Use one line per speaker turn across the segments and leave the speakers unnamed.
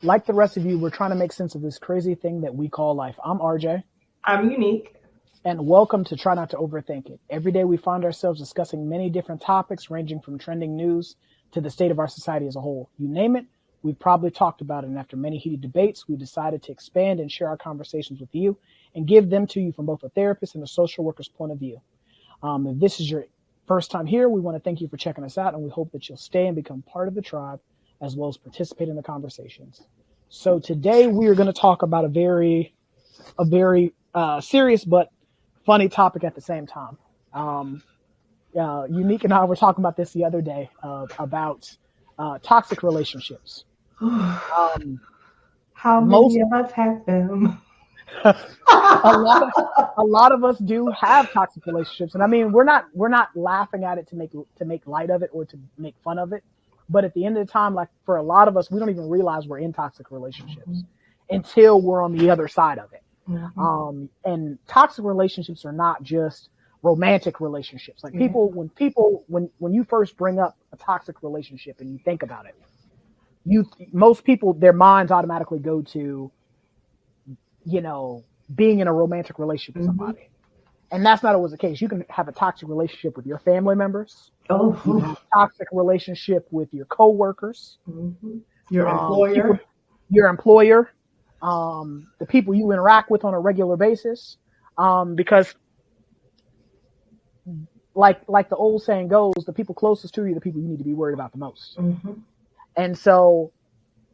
like the rest of you, we're trying to make sense of this crazy thing that we call life. I'm RJ.
I'm Unique.
And welcome to Try Not to Overthink It. Every day we find ourselves discussing many different topics ranging from trending news to the state of our society as a whole. You name it, we've probably talked about it. And after many heated debates, we decided to expand and share our conversations with you and give them to you from both a therapist and a social worker's point of view. If this is your first time here, we want to thank you for checking us out, and we hope that you'll stay and become part of the tribe as well as participate in the conversations. So today we are going to talk about a very serious but funny topic at the same time. Unique and I were talking about this the other day about toxic relationships.
How many of us have them?
a lot of us do have toxic relationships, and I mean we're not laughing at it to make light of it or to make fun of it. But at the end of the time, like for a lot of us, we don't even realize we're in toxic relationships until we're on the other side of it. Mm-hmm. And toxic relationships are not just romantic relationships. Like when you first bring up a toxic relationship and you think about it, most people, their minds automatically go to, being in a romantic relationship with somebody. And that's not always the case. You can have a toxic relationship with your family members. You can have a toxic relationship with your coworkers.
Your employer.
The people you interact with on a regular basis. Because like the old saying goes, the people closest to you are the people you need to be worried about the most. And so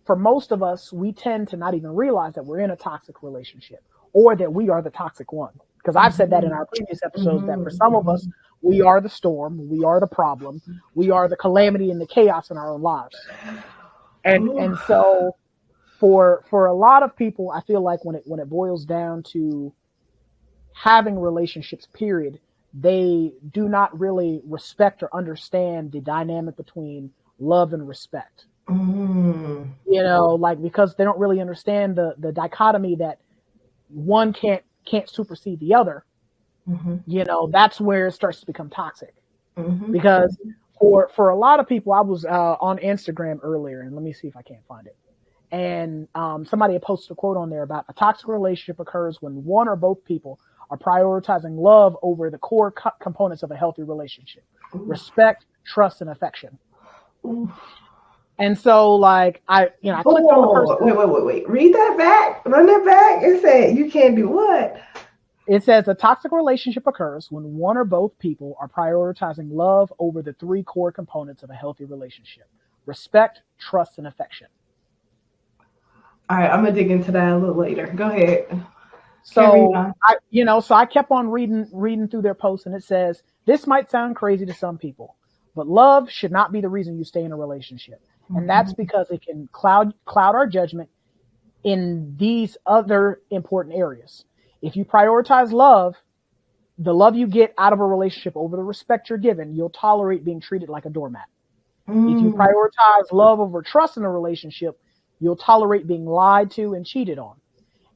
for most of us, we tend to not even realize that we're in a toxic relationship or that we are the toxic one. Because I've said that in our previous episodes that for some of us, we are the storm, we are the problem, we are the calamity and the chaos in our own lives. And so for a lot of people, I feel like when it boils down to having relationships, period, they do not really respect or understand the dynamic between love and respect. Because they don't really understand the dichotomy that one can't supersede the other. That's where it starts to become toxic. Because for a lot of people, I was on Instagram earlier, and let me see if I can't find it. And somebody had posted a quote on there about a toxic relationship occurs when one or both people are prioritizing love over the core components of a healthy relationship: respect, trust, and affection. And so, like, I clicked on the person.
Wait. Read that back. Run that back and say, you can't do what?
It says a toxic relationship occurs when one or both people are prioritizing love over the three core components of a healthy relationship: respect, trust, and affection.
All right, I'm going to dig into that a little later. Go ahead.
So I kept on reading through their posts, and it says, this might sound crazy to some people, but love should not be the reason you stay in a relationship. And that's because it can cloud our judgment in these other important areas. If you prioritize love, the love you get out of a relationship over the respect you're given, you'll tolerate being treated like a doormat. If you prioritize love over trust in a relationship, you'll tolerate being lied to and cheated on.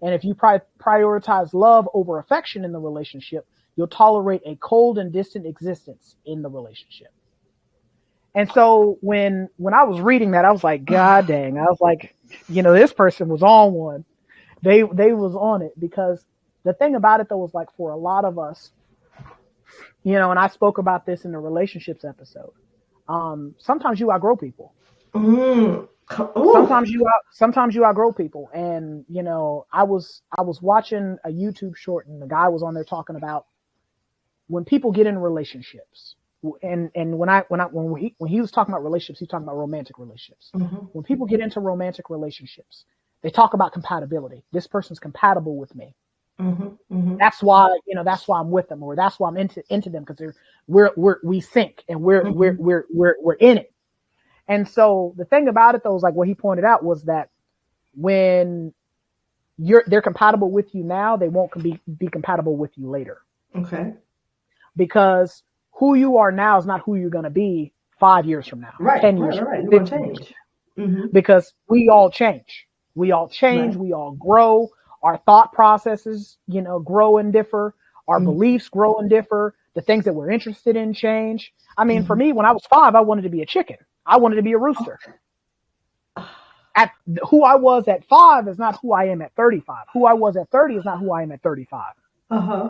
And if you prioritize love over affection in the relationship, you'll tolerate a cold and distant existence in the relationship. And so when I was reading that, I was like, God dang. I was like, this person was on one. They was on it, because the thing about it, though, was like for a lot of us, and I spoke about this in the relationships episode. Sometimes you outgrow people. Sometimes you outgrow people. And, I was watching a YouTube short, and the guy was on there talking about when people get in relationships. And when he was talking about relationships, he was talking about romantic relationships. When people get into romantic relationships, they talk about compatibility. This person's compatible with me. That's why I'm with them, or that's why I'm into them, because we sync and we're in it. And so the thing about it, though, is like what he pointed out was that when they're compatible with you now, they won't be compatible with you later.
Okay.
Because who you are now is not who you're going to be 5 years from now, 10 years from now.
You're going to change.
Because we all change. We all grow. Our thought processes, grow and differ. Our beliefs grow and differ. The things that we're interested in change. I mean, for me, when I was 5, I wanted to be a chicken. I wanted to be a rooster. who I was at 5 is not who I am at 35. Who I was at 30 is not who I am at 35.
Uh-huh.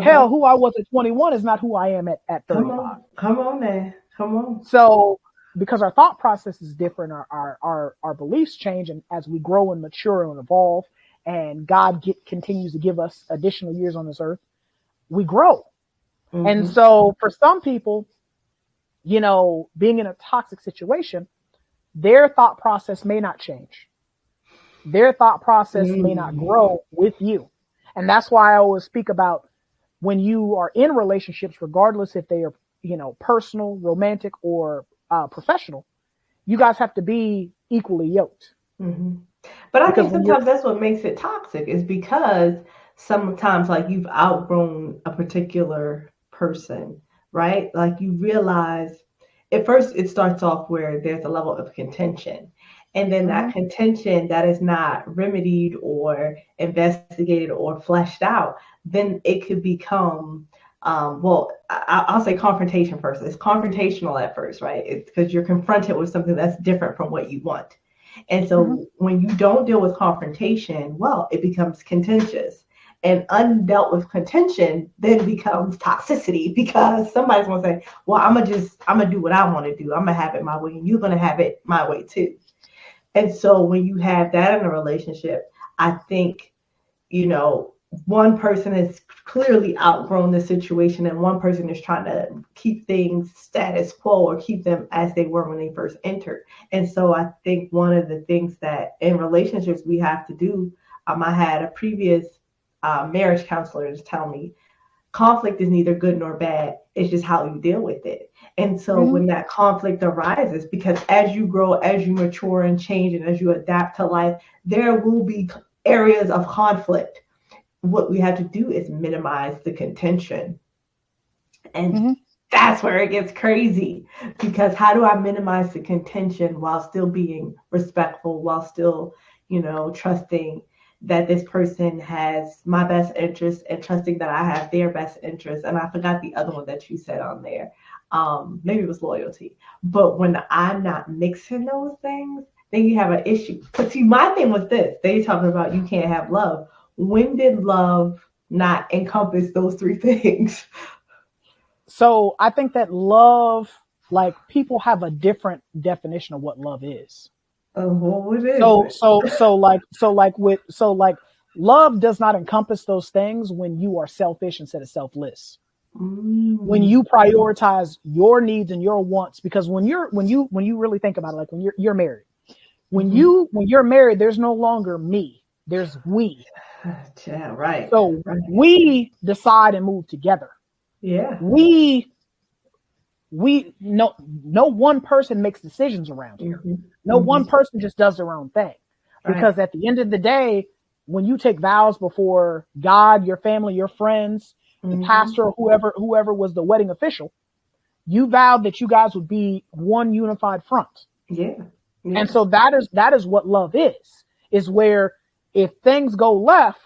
Hell, who I was at 21 is not who I am at 35.
Come on, man. Come on.
So because our thought process is different, our beliefs change, and as we grow and mature and evolve, and God continues to give us additional years on this earth, we grow. Mm-hmm. And so for some people, you know, being in a toxic situation, their thought process may not change. Their thought process may not grow with you. And that's why I always speak about when you are in relationships, regardless if they are, you know, personal, romantic, or professional, you guys have to be equally yoked.
Mm-hmm. But I think sometimes that's what makes it toxic, is because sometimes like you've outgrown a particular person, right? Like you realize at first it starts off where there's a level of contention. And then that contention that is not remedied or investigated or fleshed out, then it could become, I'll say confrontation first. It's confrontational at first, right? It's because you're confronted with something that's different from what you want. And so when you don't deal with confrontation, well, it becomes contentious. And undealt with contention then becomes toxicity, because somebody's going to say, well, I'm going to do what I want to do. I'm going to have it my way, and you're going to have it my way too. And so when you have that in a relationship, I think, you know, one person has clearly outgrown the situation and one person is trying to keep things status quo or keep them as they were when they first entered. And so I think one of the things that in relationships we have to do, I had a previous marriage counselor to tell me, conflict is neither good nor bad. It's just how you deal with it. And so when that conflict arises, because as you grow, as you mature and change, and as you adapt to life, there will be areas of conflict. What we have to do is minimize the contention. And that's where it gets crazy, because how do I minimize the contention while still being respectful, while still, you know, trusting that this person has my best interest and trusting that I have their best interest. And I forgot the other one that you said on there. Maybe it was loyalty. But when I'm not mixing those things, then you have an issue. But see, my thing was this. They talking about you can't have love. When did love not encompass those three things?
So I think that love, like, people have a different definition of what love is.
What is
it? Love does not encompass those things when you are selfish instead of selfless. When you prioritize your needs and your wants, because when you really think about it, like when you're married, when you're married, there's no longer me, there's we.
Yeah, right.
So we decide and move together.
Yeah.
We no one person makes decisions around here. No one person just does their own thing. Because at the end of the day, when you take vows before God, your family, your friends, the pastor, or whoever was the wedding official, you vowed that you guys would be one unified front.
Yeah.
And so that is what love is where if things go left,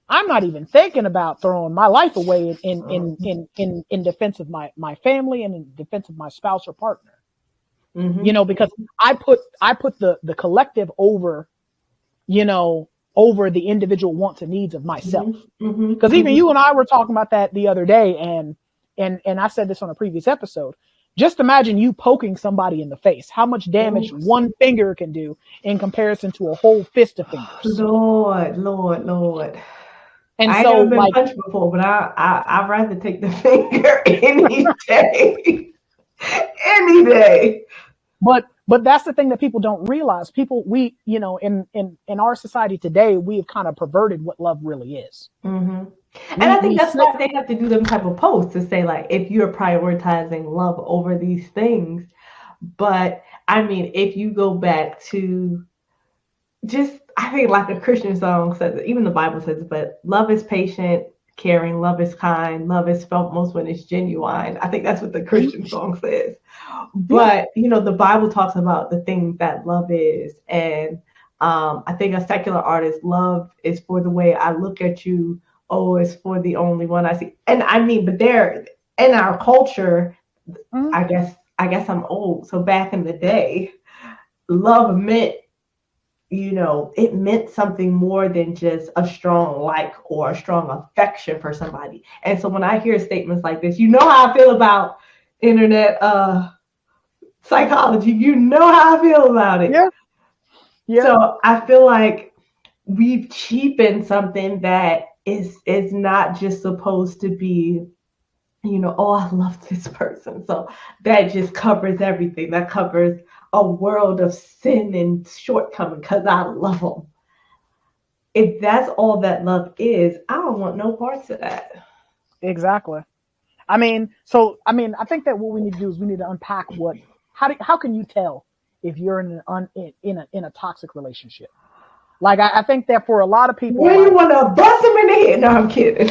I'm not even thinking about throwing my life away in defense of my family and in defense of my spouse or partner. You know, because I put the collective over, you know, over the individual wants and needs of myself. Because even you and I were talking about that the other day, and I said this on a previous episode. Just imagine you poking somebody in the face. How much damage one finger can do in comparison to a whole fist of fingers.
Lord.
And
I
so,
never been punched before, but I'd rather take the finger any day. Any day.
But that's the thing that people don't realize. We, you know, in our society today, we have kind of perverted what love really is.
And I think that's why they have to do them type of posts to say, like, if you're prioritizing love over these things. But I mean, if you go back to just, I think like a Christian song says, even the Bible says, but love is patient, caring, love is kind, love is felt most when it's genuine. I think that's what the Christian song says. But, you know, the Bible talks about the things that love is. And I think a secular artist, love is for the way I look at you. Oh, it's for the only one I see. And I mean, but there in our culture, I guess I'm old. So back in the day, love meant it meant something more than just a strong like or a strong affection for somebody. And so when I hear statements like this, how I feel about internet psychology. How I feel about it.
Yeah. Yeah.
So I feel like we've cheapened something that is not just supposed to be, oh, I love this person. So that just covers everything. That covers a world of sin and shortcoming because I love them. If that's all that love is, I don't want no parts of that.
Exactly. I think that what we need to do is we need to unpack how can you tell if you're in a toxic relationship? Like I think that for a lot of people,
you want to bust them in the head. No, I'm kidding.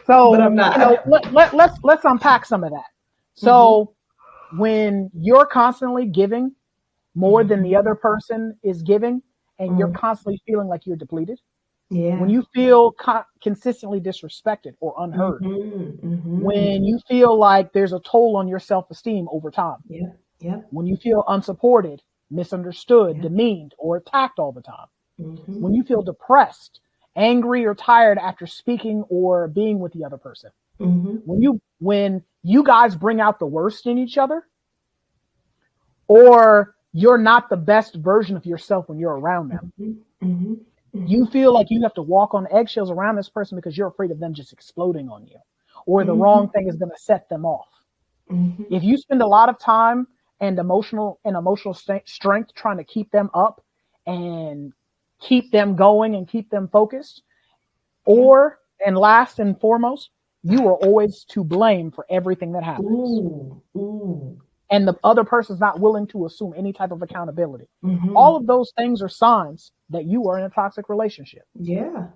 So, but I'm not. Let's unpack some of that. So, when you're constantly giving more than the other person is giving, and you're constantly feeling like you're depleted, when you feel consistently disrespected or unheard, when you feel like there's a toll on your self-esteem over time, when you feel unsupported, misunderstood, demeaned, or attacked all the time, when you feel depressed, angry, or tired after speaking or being with the other person, when you guys bring out the worst in each other, or you're not the best version of yourself when you're around them, you feel like you have to walk on eggshells around this person because you're afraid of them just exploding on you, or the wrong thing is going to set them off. If you spend a lot of time and emotional strength trying to keep them up and keep them going and keep them focused, and last and foremost, you are always to blame for everything that happens. And the other person's not willing to assume any type of accountability. All of those things are signs that you are in a toxic relationship.
Yeah.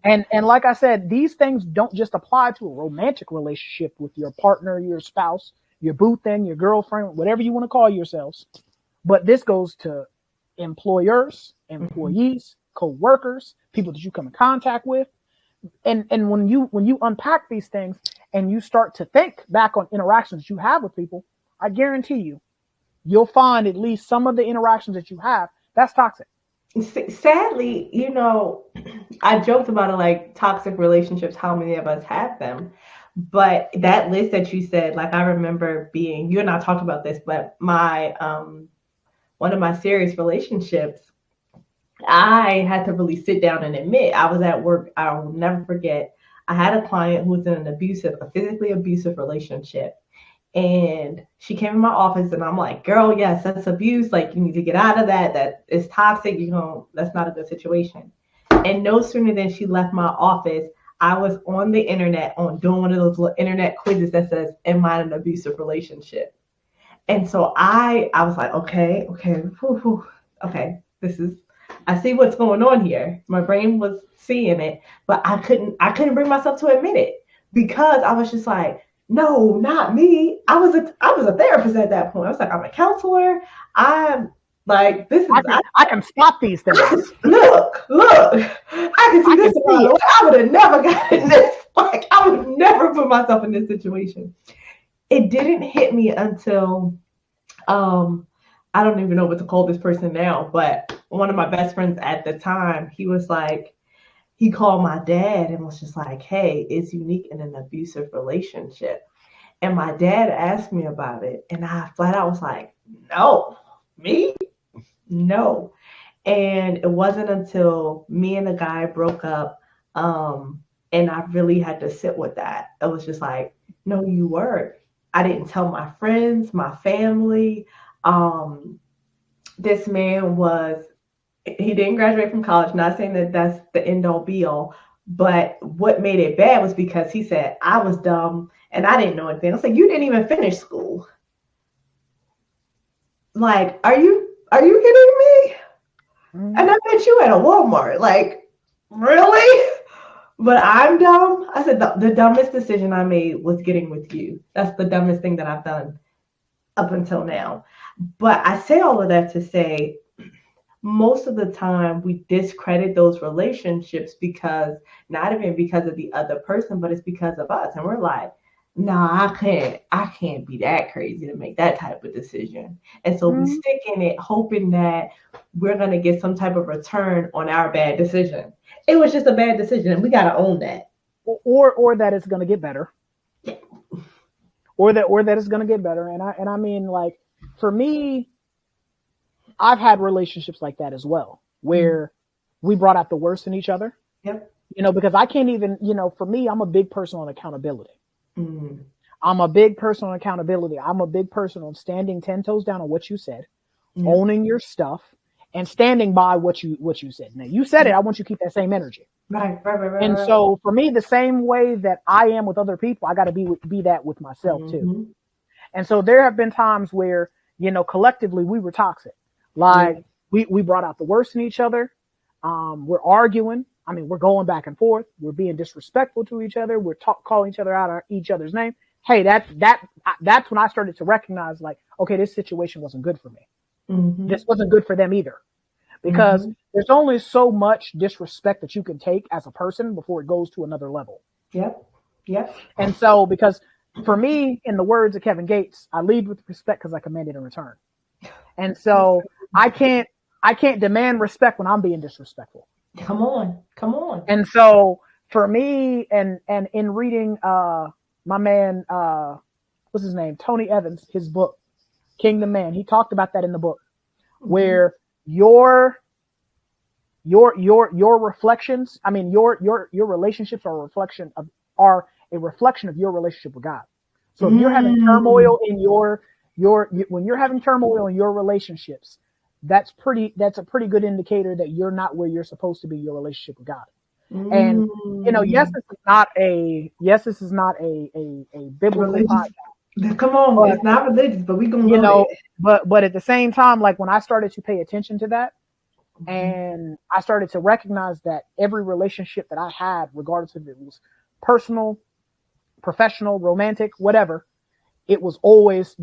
And like I said, these things don't just apply to a romantic relationship with your partner, your spouse, your boo thing, your girlfriend, whatever you want to call yourselves. But this goes to employers, employees, co-workers, people that you come in contact with. And when you unpack these things and you start to think back on interactions you have with people, I guarantee you'll find at least some of the interactions that you have that's toxic.
Sadly, I joked about it, like toxic relationships, how many of us have them? But that list that you said, like I remember you and I talked about this, but my one of my serious relationships, I had to really sit down and admit I was at work. I will never forget. I had a client who was in a physically abusive relationship. And she came in my office and I'm like, girl, yes, that's abuse. Like, you need to get out of that. That is toxic. That's not a good situation. And no sooner than she left my office, I was on the internet doing one of those little internet quizzes that says, am I in an abusive relationship? And so I was like, okay, I see what's going on here. My brain was seeing it, but I couldn't bring myself to admit it because I was just like, no, not me. I was a therapist at that point. I was like, I'm a counselor. I'm like,
I can stop these things.
Look, I can see this. I would have never gotten this. Like, I would never put myself in this situation. It didn't hit me until, I don't even know what to call this person now, but one of my best friends at the time, he called my dad and was just like, hey, is Unique in an abusive relationship? And my dad asked me about it. And I flat out was like, no, me? No. And it wasn't until me and the guy broke up, and I really had to sit with that. It was just like, no, you weren't. I didn't tell my friends, my family. This man he didn't graduate from college. Not saying that that's the end all be all, but what made it bad was because he said I was dumb and I didn't know anything. I was like, you didn't even finish school. Like, are you kidding me? And I met you at a Walmart. Like, really? But I'm dumb. I said the dumbest decision I made was getting with you. That's the dumbest thing that I've done up until now. But I say all of that to say, most of the time we discredit those relationships because not even because of the other person, but it's because of us. And we're like, no, I can't be that crazy to make that type of decision. And so we
Mm-hmm.
stick in it hoping that we're gonna get some type of return on our bad decision. It was just a bad decision and we gotta own that.
Or that it's going to get better, or that it's going to get better. And I mean, like, for me, I've had relationships like that as well, where we brought out the worst in each other.
Yep.
Because I can't even, for me, I'm a big person on accountability.
Mm.
I'm a big person on accountability. I'm a big person on standing 10 toes down on what you said, owning your stuff, and standing by what you said. Now, you said it. I want you to keep that same energy.
Right.
And so for me, the same way that I am with other people, I got to be that with myself too. And so there have been times where, collectively we were toxic. Like we brought out the worst in each other. We're arguing. I mean, we're going back and forth. We're being disrespectful to each other. We're calling each other out on each other's name. Hey, that's when I started to recognize, like, okay, this situation wasn't good for me.
Mm-hmm.
This wasn't good for them either. Because there's only so much disrespect that you can take as a person before it goes to another level.
Yep.
And so, because for me, in the words of Kevin Gates, I lead with respect because I command it in return. And so I can't demand respect when I'm being disrespectful.
Come on.
And so for me, and in reading my man, what's his name, Tony Evans, his book, Kingdom Man, he talked about that in the book, where your reflections, I mean, your relationships are a reflection of your relationship with God. So if you're having turmoil in when you're having turmoil in your relationships, that's a pretty good indicator that you're not where you're supposed to be in your relationship with God. And yes, this is not a biblical podcast.
Come on, it's not religious, but we gonna go
there. But at the same time, like, when I started to pay attention to that, and I started to recognize that every relationship that I had, regardless if it was personal, professional, romantic, whatever, there was always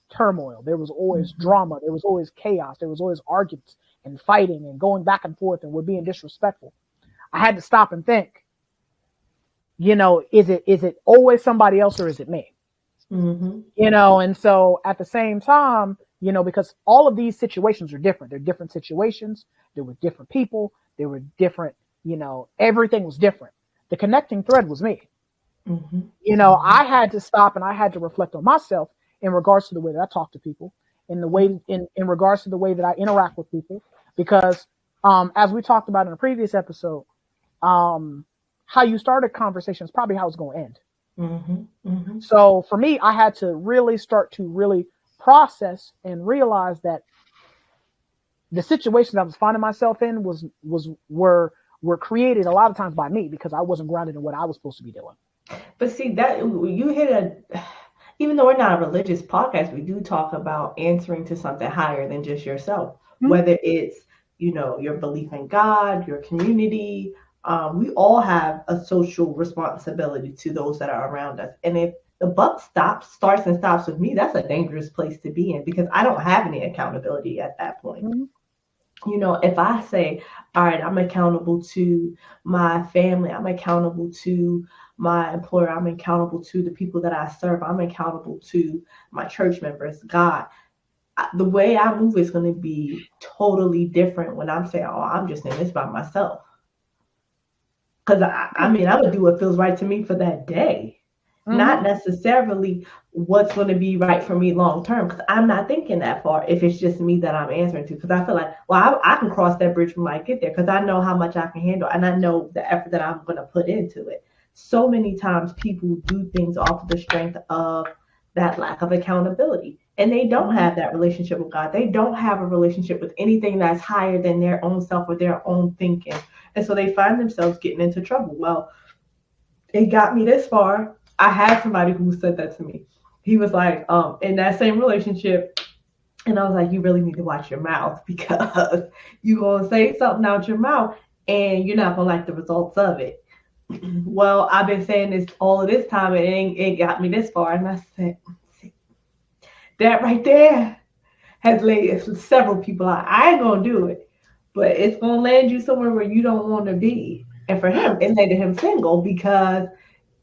turmoil. There was always drama. There was always chaos. There was always arguments and fighting and going back and forth, and we're being disrespectful. I had to stop and think, is it always somebody else or is it me? And so at the same time, because all of these situations are different. They're different situations. There were different people. There were different, everything was different. The connecting thread was me. I had to stop and I had to reflect on myself in regards to the way that I talk to people, in regards to the way that I interact with people, because as we talked about in a previous episode, how you start a conversation is probably how it's going to end. So for me, I had to really start to really process and realize that the situations I was finding myself in were created a lot of times by me, because I wasn't grounded in what I was supposed to be doing.
But see, that you hit even though we're not a religious podcast, we do talk about answering to something higher than just yourself, whether it's, your belief in God, your community. We all have a social responsibility to those that are around us. And if the buck starts with me, that's a dangerous place to be in, because I don't have any accountability at that point. If I say, all right, I'm accountable to my family, I'm accountable to my employer, I'm accountable to the people that I serve, I'm accountable to my church members, God, the way I move is going to be totally different when I'm saying, oh, I'm just in this by myself. Because I'm going to do what feels right to me for that day. Not necessarily what's going to be right for me long term, because I'm not thinking that far if it's just me that I'm answering to. Because I feel like, well, I can cross that bridge when I get there, because I know how much I can handle and I know the effort that I'm going to put into it. So many times people do things off of the strength of that lack of accountability, and they don't have that relationship with God. They don't have a relationship with anything that's higher than their own self or their own thinking. And so they find themselves getting into trouble. Well, it got me this far. I had somebody who said that to me. He was like, in that same relationship, and I was like, you really need to watch your mouth, because you're going to say something out your mouth and you're not going to like the results of it. Well, I've been saying this all of this time, and it got me this far. And I said, that right there has laid several people out. I ain't going to do it, but it's going to land you somewhere where you don't want to be. And for him, it landed him single, because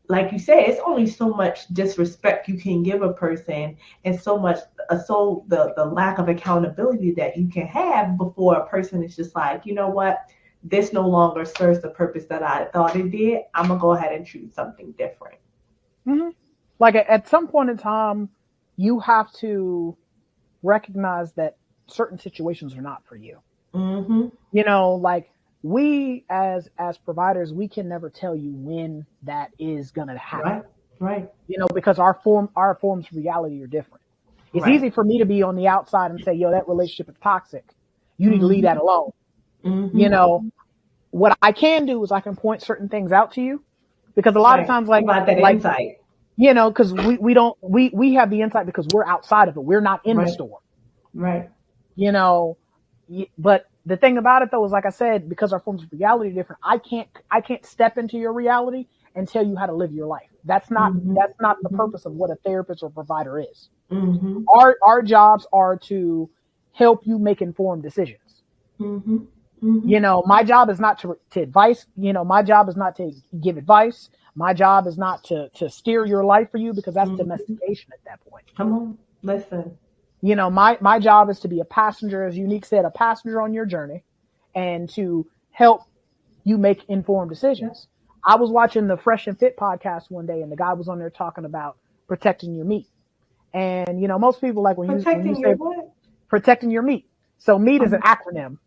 like you said, it's only so much disrespect you can give a person, and so much, the lack of accountability that you can have before a person is just like, you know what, this no longer serves the purpose that I thought it did. I'm gonna go ahead and choose something different.
Mm-hmm. Like at some point in time, you have to recognize that certain situations are not for you.
Mm-hmm.
You know, like we as providers, we can never tell you when that is gonna happen.
Right.
You know, because our forms of reality are different. It's easy for me to be on the outside and say, yo, that relationship is toxic. You need to leave that alone.
Mm-hmm.
You know, what I can do is I can point certain things out to you, because a lot of times, like
insight.
You know, because we have the insight because we're outside of it. We're not in the store.
Right.
You know, but the thing about it though is, like I said, because our forms of reality are different, I can't step into your reality and tell you how to live your life. That's not the purpose of what a therapist or provider is.
Mm-hmm.
Our jobs are to help you make informed decisions.
Mm-hmm. Mm-hmm.
You know, my job is not to advise. You know, my job is not to give advice. My job is not to steer your life for you, because that's domestication at that point.
Come on, listen.
You know, my job is to be a passenger, as Unique said, a passenger on your journey, and to help you make informed decisions. I was watching the Fresh and Fit podcast one day, and the guy was on there talking about protecting your meat. And, you know, most people, like when you say
what?
Protecting your meat. So meat is an acronym.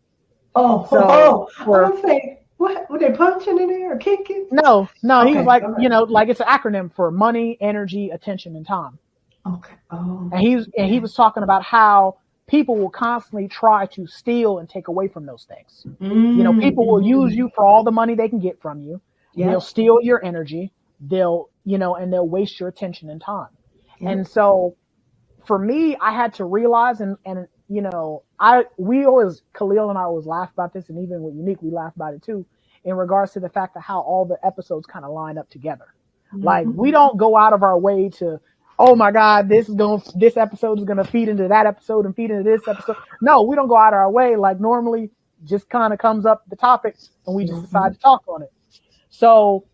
I was saying, what? Were they punching in there or kicking?
No. Okay, he was like, you know, like it's an acronym for money, energy, attention, and time.
Okay. Oh.
And he was talking about how people will constantly try to steal and take away from those things. Mm-hmm. You know, people will use you for all the money they can get from you. Yep. They'll steal your energy. They'll waste your attention and time. Yep. And so for me, I had to realize, and you know, Khalil and I always laugh about this, and even with Unique, we laugh about it too, in regards to the fact of how all the episodes kind of line up together. Mm-hmm. Like, we don't go out of our way to, oh my God, this episode is gonna feed into that episode and feed into this episode. No, we don't go out of our way. Like, normally just kind of comes up the topics and we just decide to talk on it. So,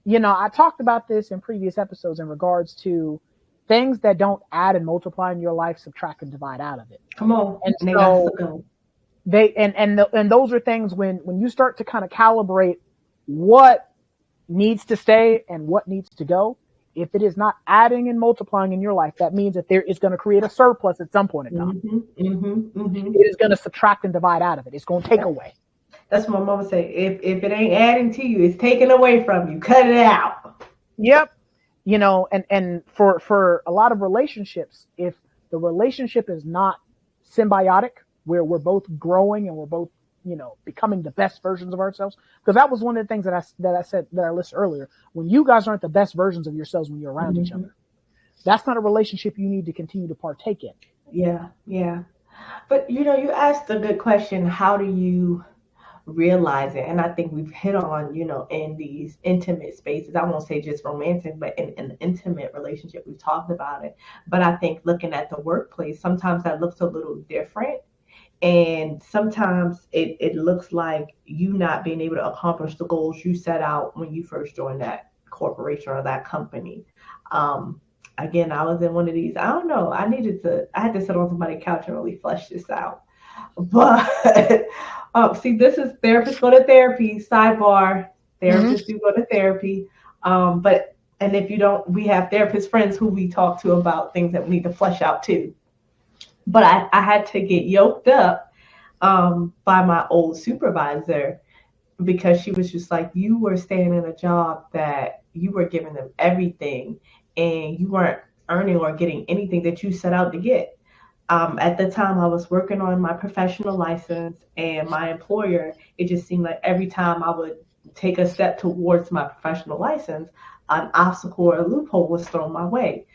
you know, I talked about this in previous episodes in regards to things that don't add and multiply in your life, subtract and divide out of it.
Come on.
And so those are things when you start to kind of calibrate what needs to stay and what needs to go. If it is not adding and multiplying in your life, that means that there is going to create a surplus at some point in time. It is going to subtract and divide out of it. It's going to take away.
That's what my mama say. If it ain't adding to you, it's taking away from you. Cut it out.
Yep. You know, and for a lot of relationships, if the relationship is not symbiotic, where we're both growing and we're both, you know, becoming the best versions of ourselves, because that was one of the things that I said that I listed earlier. When you guys aren't the best versions of yourselves when you're around each other, that's not a relationship you need to continue to partake in.
Yeah. But, you know, you asked a good question. How do you realize it? And I think we've hit on, you know, in these intimate spaces, I won't say just romantic, but in an intimate relationship, we've talked about it. But I think looking at the workplace, sometimes that looks a little different. And sometimes it looks like you not being able to accomplish the goals you set out when you first joined that corporation or that company. Again, I was in one of these, I don't know, I had to sit on somebody's couch and really flesh this out. But see, this is therapists go to therapy, sidebar, therapists do go to therapy. And if you don't, we have therapist friends who we talk to about things that we need to flesh out too. But I had to get yoked up by my old supervisor, because she was just like, you were staying in a job that you were giving them everything and you weren't earning or getting anything that you set out to get. At the time, I was working on my professional license, and my employer, it just seemed like every time I would take a step towards my professional license, an obstacle or a loophole was thrown my way.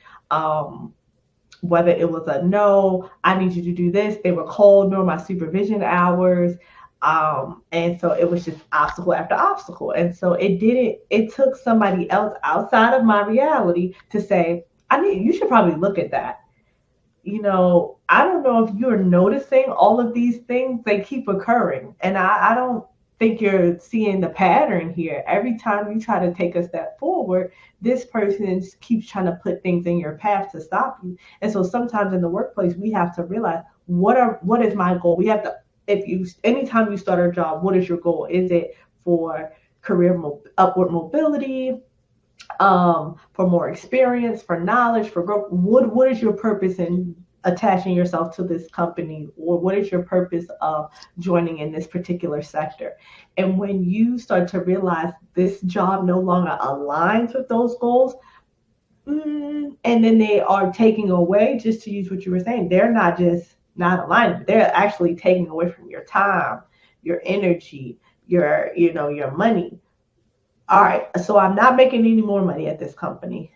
Whether it was a no, I need you to do this. They were called during my supervision hours. And so it was just obstacle after obstacle. And so it took somebody else outside of my reality to say, you should probably look at that. You know, I don't know if you're noticing all of these things, they keep occurring. And I don't, think you're seeing the pattern here. Every time you try to take a step forward, this person keeps trying to put things in your path to stop you. And so sometimes in the workplace, we have to realize what is my goal? We have to, anytime you start a job, what is your goal? Is it for upward mobility, for more experience, for knowledge, for growth? What is your purpose in attaching yourself to this company, or what is your purpose of joining in this particular sector? And when you start to realize this job no longer aligns with those goals, and then they are taking away, just to use what you were saying, they're not just not aligned, they're actually taking away from your time, your energy, your money. All right, so I'm not making any more money at this company,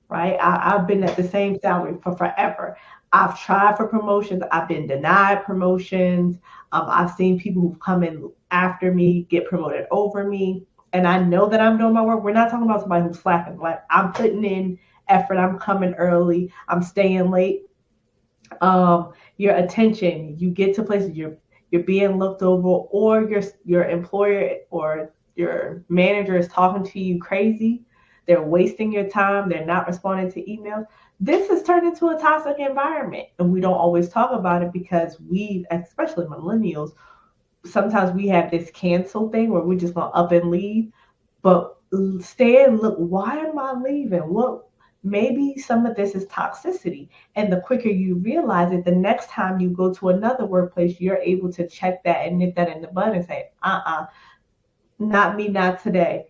right? I've been at the same salary for forever. I've tried for promotions. I've been denied promotions. I've seen people who've come in after me get promoted over me. And I know that I'm doing my work. We're not talking about somebody who's slacking. Like, I'm putting in effort. I'm coming early. I'm staying late. Your attention, you get to places, you're being looked over, or your employer or your manager is talking to you crazy. They're wasting your time. They're not responding to emails. This has turned into a toxic environment, and we don't always talk about it because we, especially millennials, sometimes we have this cancel thing where we're just going to up and leave. But stay and look, why am I leaving? What? Maybe some of this is toxicity. And the quicker you realize it, the next time you go to another workplace, you're able to check that and nip that in the bud and say, not me, not today.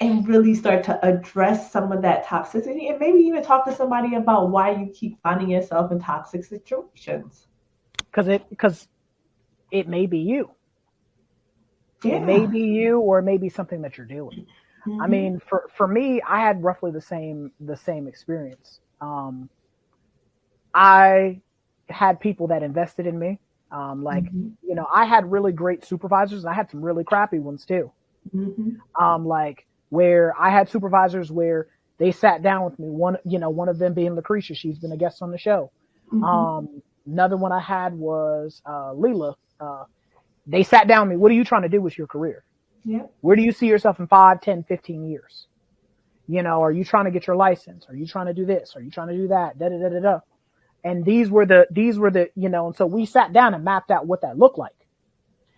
And really start to address some of that toxicity, and maybe even talk to somebody about why you keep finding yourself in toxic situations.
Because it may be you.
Yeah.
It may be you, or it may be something that you're doing. Mm-hmm. I mean, for me, I had roughly the same experience. I had people that invested in me. I had really great supervisors, and I had some really crappy ones too. Mm-hmm. Where I had supervisors where they sat down with me. One of them being Lucretia. She's been a guest on the show. Mm-hmm. Another one I had was Leela. They sat down with me. What are you trying to do with your career?
Yep.
Where do you see yourself in 5, 10, 15 years? Are you trying to get your license? Are you trying to do this? Are you trying to do that? Da, da, da, da, da. And these were the, and so we sat down and mapped out what that looked like.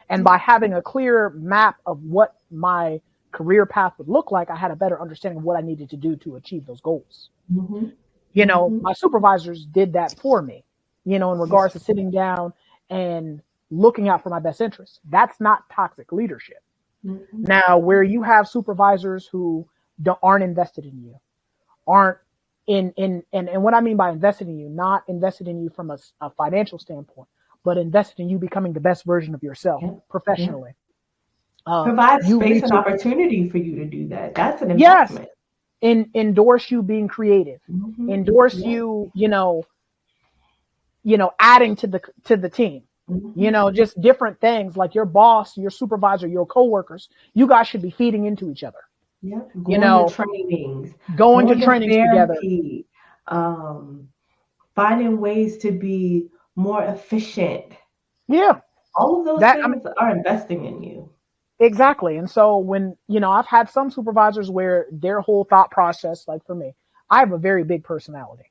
And by having a clear map of what my career path would look like, I had a better understanding of what I needed to do to achieve those goals. Mm-hmm. My supervisors did that for me, in regards to sitting down and looking out for my best interests. That's not toxic leadership. Mm-hmm. Now, where you have supervisors who aren't invested in you, aren't and what I mean by invested in you, not invested in you from a financial standpoint, but invested in you becoming the best version of yourself professionally.
Provide space and opportunity for you to do that. That's an investment.
Yes. Endorse you being creative. Mm-hmm. Endorse you, adding to the team. Mm-hmm. Just different things like your boss, your supervisor, your coworkers. You guys should be feeding into each other.
Yeah. Going to trainings
together.
Finding ways to be more efficient.
Yeah.
All of those things are investing in you.
Exactly. And so when, I've had some supervisors where their whole thought process, like for me, I have a very big personality.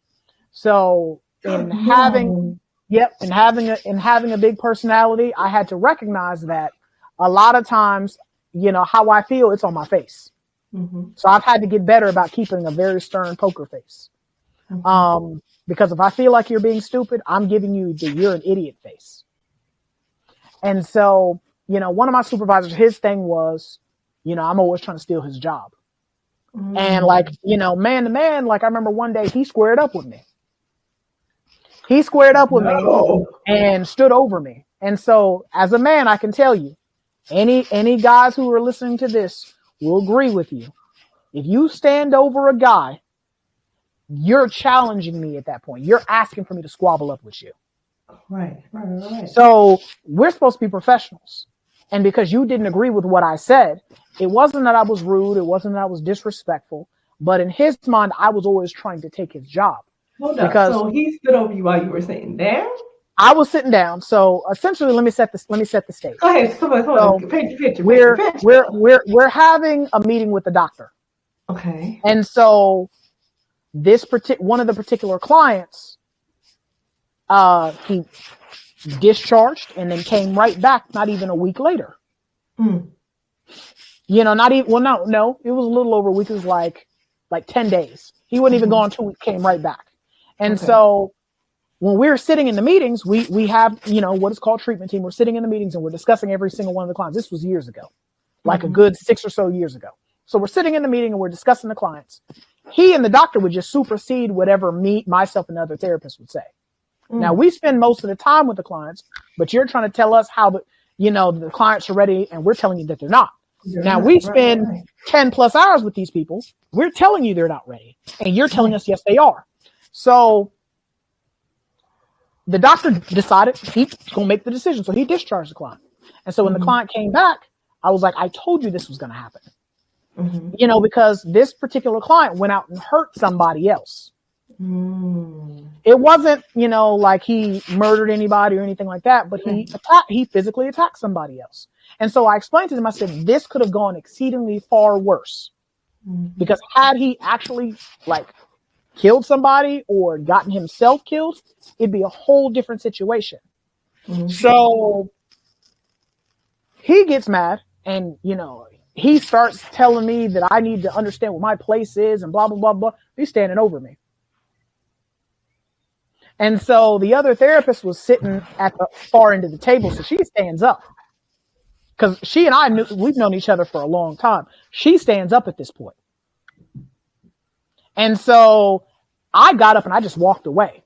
So having a big personality, I had to recognize that a lot of times, how I feel, it's on my face. Mm-hmm. So I've had to get better about keeping a very stern poker face. Mm-hmm. Because if I feel like you're being stupid, I'm giving you you're an idiot face. And so, one of my supervisors, his thing was, I'm always trying to steal his job. Mm-hmm. And man to man, I remember one day he squared up with me. He squared up with me and stood over me. And so as a man, I can tell you, any guys who are listening to this will agree with you. If you stand over a guy, you're challenging me at that point. You're asking for me to squabble up with you.
Right.
So we're supposed to be professionals. And because you didn't agree with what I said, it wasn't that I was rude. It wasn't that I was disrespectful. But in his mind, I was always trying to take his job.
Hold up. So he stood over you while you were sitting there?
I was sitting down. So essentially, let me set the stage.
Go ahead. Come on.
So
paint the picture.
We're having a meeting with the doctor.
Okay.
And so one of the particular clients, he discharged and then came right back not even a week later. Not even, well, no, it was a little over a week. It was like 10 days. He wouldn't even gone 2 weeks, came right back. And so when we're sitting in the meetings, we have, what is called treatment team. We're sitting in the meetings and we're discussing every single one of the clients. This was years ago, like a good 6 or so years ago. So we're sitting in the meeting and we're discussing the clients. He and the doctor would just supersede whatever myself and the other therapists would say. Now we spend most of the time with the clients, but you're trying to tell us how the clients are ready and we're telling you that they're not. Now we spend 10 plus hours with these people. We're telling you they're not ready and you're telling us, yes, they are. So the doctor decided he's going to make the decision. So he discharged the client. And so when the client came back, I was like, I told you this was going to happen, because this particular client went out and hurt somebody else. It wasn't, like he murdered anybody or anything like that, but he physically attacked somebody else. And so I explained to him, I said, this could have gone exceedingly far worse because had he actually killed somebody or gotten himself killed, it'd be a whole different situation. So he gets mad and, he starts telling me that I need to understand what my place is and blah, blah, blah, blah. He's standing over me. And so the other therapist was sitting at the far end of the table. So she stands up because she and I we've known each other for a long time. She stands up at this point. And so I got up and I just walked away.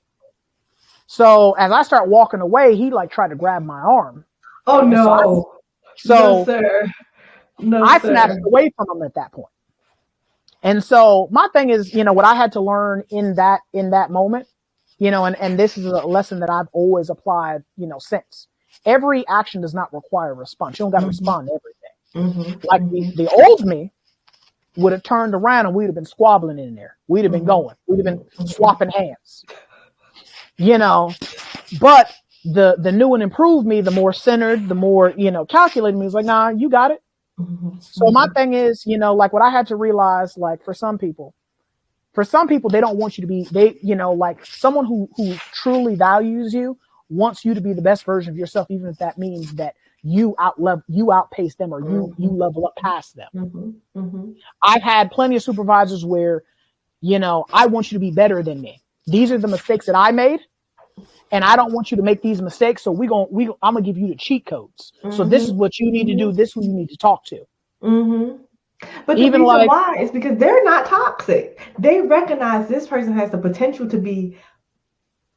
So as I start walking away, he tried to grab my arm.
Oh no.
No,
sir. No,
I snatched away from him at that point. And so my thing is, what I had to learn in that moment, and this is a lesson that I've always applied, since. Every action does not require a response. You don't got to respond to everything. The old me would have turned around and we'd have been squabbling in there. We'd have been going. We'd have been swapping hands. But the new and improved me, the more centered, the more, calculated me, is like, nah, you got it. So my thing is, what I had to realize, for some people, they don't want you to be, someone who truly values you wants you to be the best version of yourself, even if that means that you outpace them or you level up past them. I've had plenty of supervisors where, I want you to be better than me. These are the mistakes that I made. And I don't want you to make these mistakes. So I'm going to give you the cheat codes. So this is what you need to do. This is who you need to talk to.
But the reason why is because they're not toxic. They recognize this person has the potential to be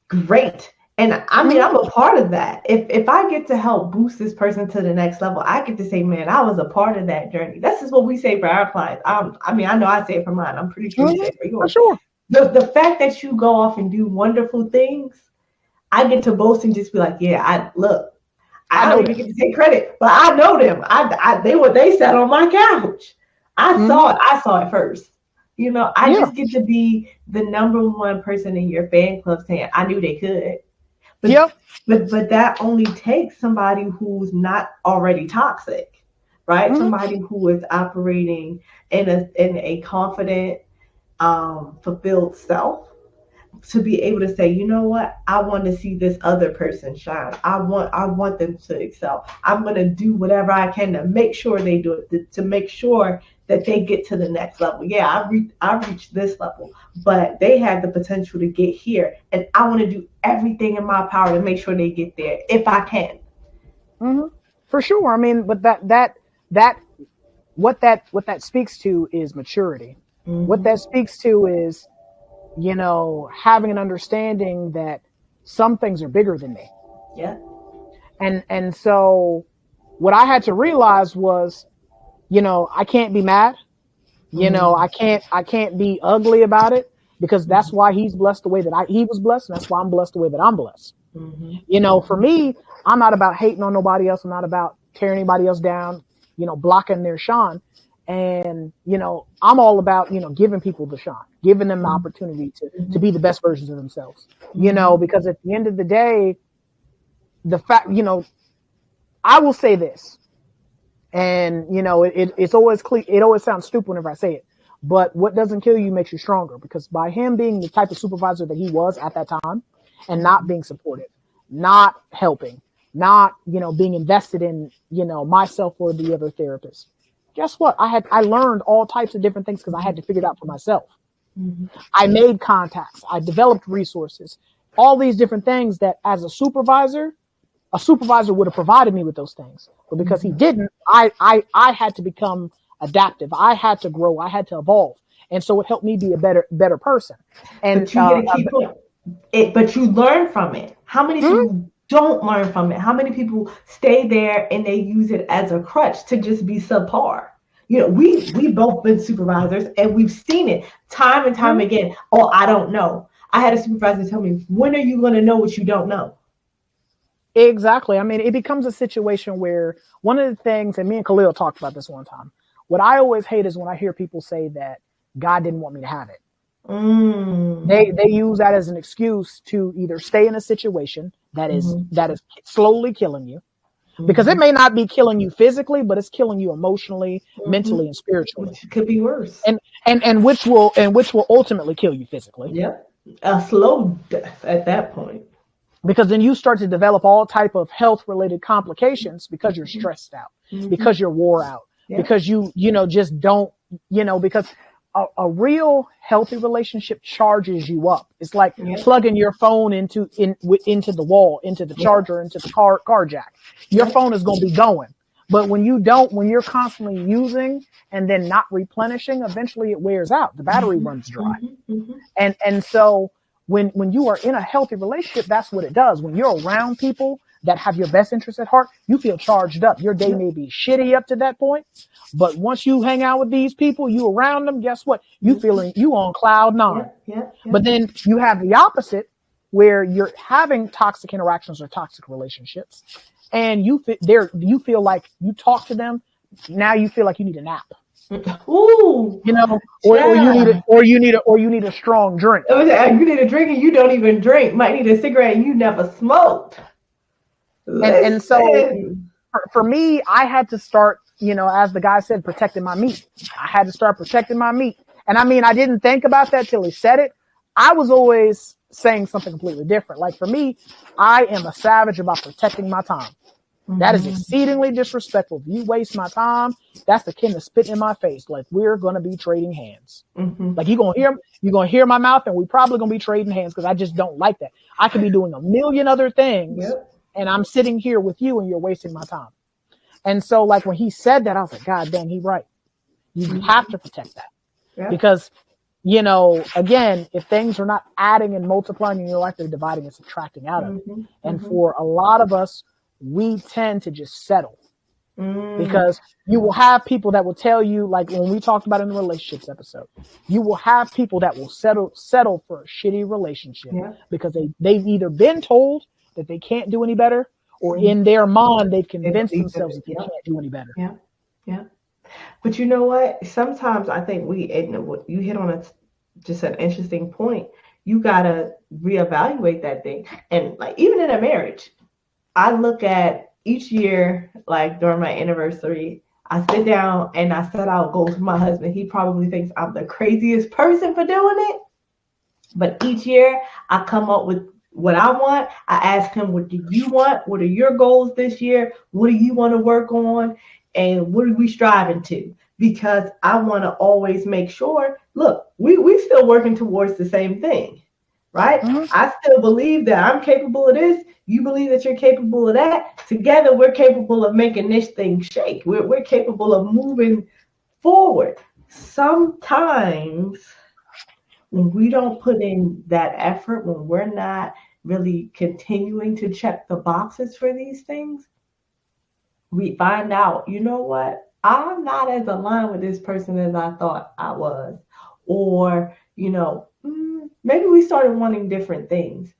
great. And I mean, I'm a part of that. If I get to help boost this person to the next level, I get to say, man, I was a part of that journey. This is what we say for our clients. I know I say it for mine. I'm pretty sure you say it for yours.
For sure.
The fact that you go off and do wonderful things, I get to boast and just be like, yeah, I don't even get to take credit, but I know them. They sat on my couch. I saw it first. I just get to be the number one person in your fan club saying, I knew they could. But that only takes somebody who's not already toxic, right? Somebody who is operating in a confident, fulfilled self, to be able to say, you know what, I want to see this other person shine. I want them to excel. I'm going to do whatever I can to make sure they do it, to make sure that they get to the next level. Yeah, I reached this level, but they have the potential to get here, and I want to do everything in my power to make sure they get there if I can.
For sure. I mean, but what that speaks to is maturity. What that speaks to is, having an understanding that some things are bigger than me.
Yeah.
And so what I had to realize was, I can't be mad. I can't be ugly about it, because that's why he's blessed the way that he was blessed. And that's why I'm blessed the way that I'm blessed. For me, I'm not about hating on nobody else. I'm not about tearing anybody else down, blocking their shine. And, I'm all about, giving people the shot, giving them the opportunity to be the best versions of themselves, because at the end of the day, the fact, I will say this, and it's always it always sounds stupid whenever I say it, but what doesn't kill you makes you stronger, because by him being the type of supervisor that he was at that time and not being supportive, not helping, not, being invested in, myself or the other therapist. Guess what? I learned all types of different things because I had to figure it out for myself. Mm-hmm. I made contacts. I developed resources, all these different things that as a supervisor would have provided me with those things. But because he didn't, I had to become adaptive. I had to grow. I had to evolve. And so it helped me be a better person. And
but you get to keep it, but you learn from it. How many people don't learn from it? How many people stay there and they use it as a crutch to just be subpar? We both been supervisors and we've seen it time and time again. Oh, I don't know. I had a supervisor tell me, when are you going to know what you don't know?
Exactly. I mean, it becomes a situation where one of the things, and me and Khalil talked about this one time, what I always hate is when I hear people say that God didn't want me to have it. They use that as an excuse to either stay in a situation that is slowly killing you, because it may not be killing you physically, but it's killing you emotionally, mentally, and spiritually.
Which could be worse.
And which will ultimately kill you physically.
Yep. A slow death at that point.
Because then you start to develop all type of health related complications because you're stressed out, because you're wore out, because you just don't, because a real healthy relationship charges you up. It's like plugging your phone into the wall, into the charger, into the car jack. Your phone is going to be going. But when you're constantly using and then not replenishing, eventually it wears out. The battery runs dry. And so when you are in a healthy relationship, that's what it does. When you're around people that have your best interests at heart, you feel charged up. Your day may be shitty up to that point, but once you hang out with these people, you around them, guess what? You on cloud nine. But then you have the opposite, where you're having toxic interactions or toxic relationships, and you feel like you talk to them, now you feel like you need a nap.
Ooh,
or you need a strong drink.
You need a drink and you don't even drink. Might need a cigarette and you never smoked.
And so for me, I had to start, as the guy said, protecting my meat. I had to start protecting my meat. And I mean, I didn't think about that till he said it. I was always saying something completely different. Like for me, I am a savage about protecting my time. That is exceedingly disrespectful. If you waste my time, that's akin to spitting in my face. Like, we're going to be trading hands. Like, you're going to hear my mouth, and we probably going to be trading hands, because I just don't like that. I could be doing a million other things, and I'm sitting here with you, and you're wasting my time. And so, like, when he said that, I was like, God dang, he's right. You have to protect that. Because, again, if things are not adding and multiplying in your life, they're dividing and subtracting out of it. And for a lot of us, we tend to just settle, because you will have people that will tell you, like when we talked about in the relationships episode, you will have people that will settle for a shitty relationship because they've either been told that they can't do any better, or in their mind they've convinced themselves that they can't do any better.
But you know what? Sometimes I think you hit on just an interesting point. You gotta reevaluate that thing, and like even in a marriage, I look at each year, like during my anniversary, I sit down and I set out goals for my husband. He probably thinks I'm the craziest person for doing it. But each year I come up with what I want. I ask him, what do you want? What are your goals this year? What do you want to work on? And what are we striving to? Because I want to always make sure, look, we still working towards the same thing, right? I still believe that I'm capable of this. You believe that you're capable of that. Together, we're capable of making this thing shake. We're capable of moving forward. Sometimes when we don't put in that effort, when we're not really continuing to check the boxes for these things, we find out, you know what? I'm not as aligned with this person as I thought I was. Or, maybe we started wanting different things.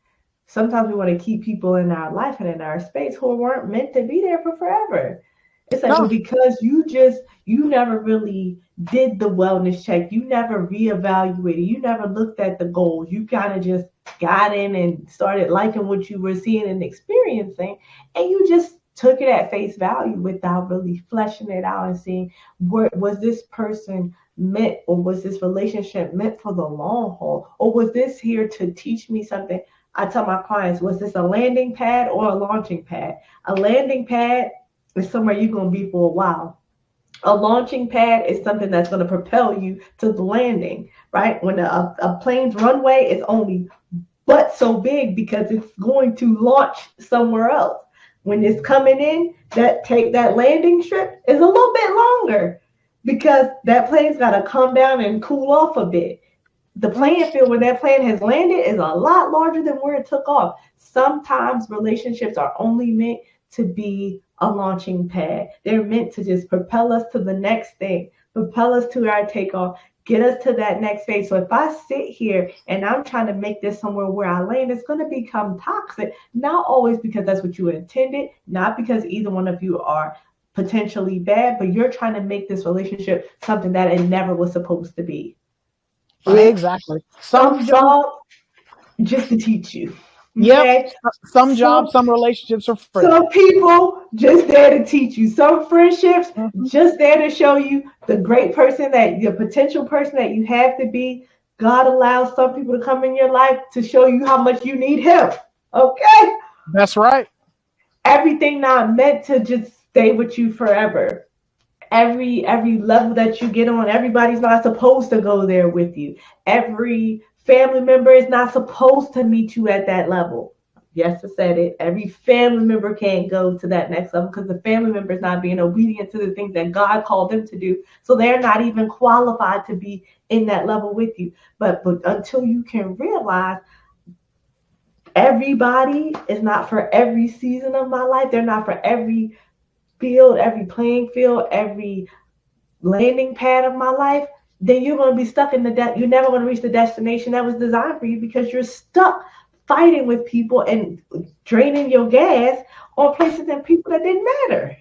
Sometimes we want to keep people in our life and in our space who weren't meant to be there for forever. It's like, well, because you never really did the wellness check. You never reevaluated. You never looked at the goals. You kind of just got in and started liking what you were seeing and experiencing. And you just took it at face value without really fleshing it out and seeing, was this person meant, or was this relationship meant for the long haul? Or was this here to teach me something? I tell my clients, was this a landing pad or a launching pad? A landing pad is somewhere you're going to be for a while. A launching pad is something that's going to propel you to the landing, right? When a plane's runway is only but so big because it's going to launch somewhere else. When it's coming in, that landing strip is a little bit longer because that plane's got to come down and cool off a bit. The playing field where that plane has landed is a lot larger than where it took off. Sometimes relationships are only meant to be a launching pad. They're meant to just propel us to the next thing, propel us to our takeoff, get us to that next phase. So if I sit here and I'm trying to make this somewhere where I land, it's going to become toxic, not always because that's what you intended, not because either one of you are potentially bad, but you're trying to make this relationship something that it never was supposed to be.
Right? Exactly.
Some jobs just to teach you.
Okay? Yep. Some jobs, some relationships are free.
Some people just there to teach you. Some friendships just there to show you the great person that the potential person that you have to be. God allows some people to come in your life to show you how much you need him. Okay?
That's right.
Everything not meant to just stay with you forever. Every level that you get on, everybody's not supposed to go there with you. Every family member is not supposed to meet you at that level. Yes, I said it. Every family member can't go to that next level because the family member is not being obedient to the things that God called them to do. So they're not even qualified to be in that level with you. But until you can realize everybody is not for every season of my life. They're not for every field, every playing field, every landing pad of my life, then you're going to be stuck in you're never going to reach the destination that was designed for you because you're stuck fighting with people and draining your gas on places and people that didn't matter.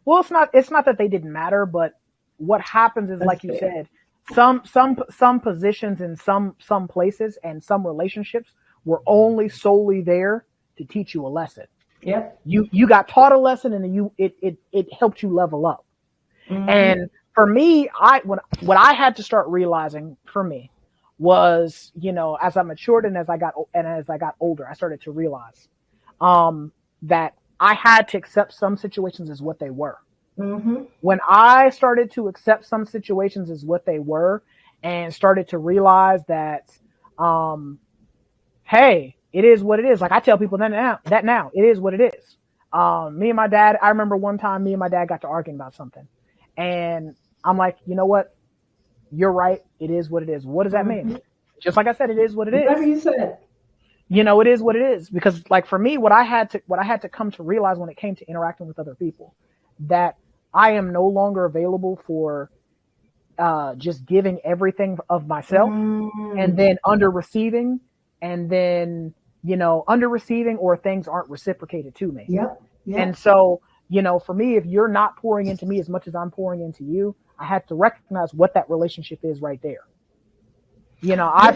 Well, it's not that they didn't matter, but what happens is, like you said, some positions in some places and some relationships were only solely there to teach you a lesson.
Yep.
You got taught a lesson and it helped you level up. Mm-hmm. And for me, what I had to start realizing for me was, as I matured and as I got older, I started to realize that I had to accept some situations as what they were. Mm-hmm. When I started to accept some situations as what they were and started to realize that, hey, it is what it is. Like I tell people that now, it is what it is. Me and my dad, I remember one time me and my dad got to arguing about something. And I'm like, you know what? You're right. It is what it is. What does that mean? Just like I said, it is what it is.
Whatever you said.
It is what it is. Because like for me, what I had to come to realize when it came to interacting with other people, that I am no longer available for just giving everything of myself and then under receiving and then, under receiving or things aren't reciprocated to me.
Yep.
And so, for me, if you're not pouring into me as much as I'm pouring into you, I had to recognize what that relationship is right there.
Here's my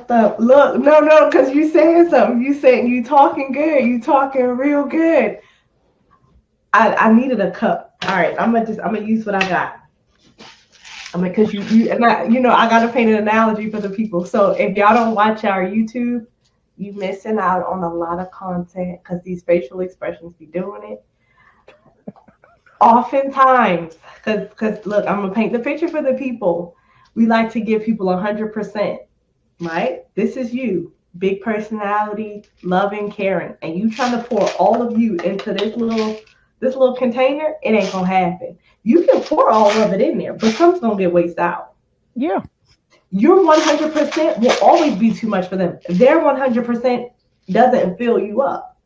stuff. Look, no, because you saying something. You talking good. You talking real good. I needed a cup. All right, I'm gonna use what I got. Because you and I gotta paint an analogy for the people. So if y'all don't watch our YouTube, you missing out on a lot of content because these facial expressions be doing it. Oftentimes, because look, I'm gonna paint the picture for the people. We like to give people 100%, right? This is you, big personality, loving, caring, and you trying to pour all of you into this little container. It ain't gonna happen. You can pour all of it in there, but some's gonna get wasted out.
Yeah.
Your 100% will always be too much for them. Their 100% doesn't fill you up.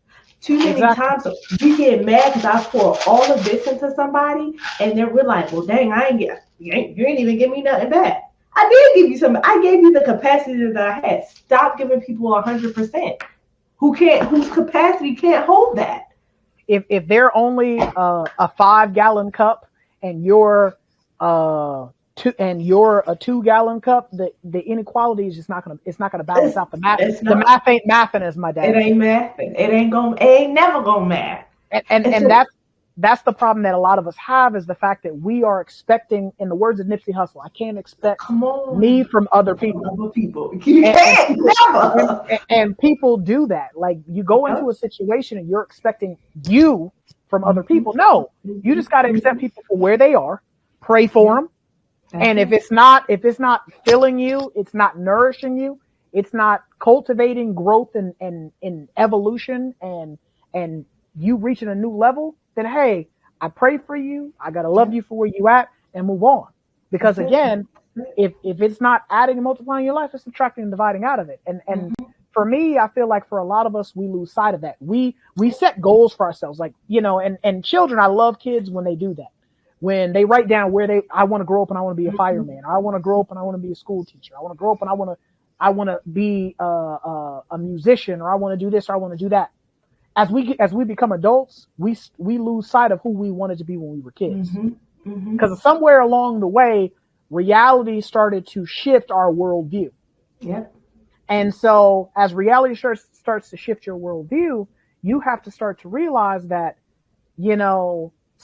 Too many times we get mad because I pour all of this into somebody, and then we're like, "Well, dang, you ain't even give me nothing back." I did give you something. I gave you the capacity that I had. Stop giving people 100%. Whose capacity can't hold that.
If they're only a 5-gallon cup and you're a 2-gallon cup, the inequality is just not gonna balance out. The math ain't mathing, as my dad
said. It ain't mathing. It ain't never gonna math.
And that's the problem that a lot of us have, is the fact that we are expecting, in the words of Nipsey Hussle, I can't expect me from other people.
You can't, never.
And people do that. Like, you go into a situation and you're expecting you from other people. No, you just got to accept people for where they are, pray for them. And if it's not filling you, it's not nourishing you, it's not cultivating growth and evolution and you reaching a new level, then hey, I pray for you. I gotta love you for where you at and move on. Because again, if it's not adding and multiplying your life, it's subtracting and dividing out of it. And for me, I feel like for a lot of us, we lose sight of that. We set goals for ourselves, like, and children, I love kids when they do that. When they write down I want to grow up and I want to be a fireman. I want to grow up and I want to be a school teacher. I want to grow up and I want to be a musician, or I want to do this, or I want to do that. As we become adults, we lose sight of who we wanted to be when we were kids. Because somewhere along the way, reality started to shift our worldview.
Yeah.
And so as reality starts to shift your worldview, you have to start to realize that,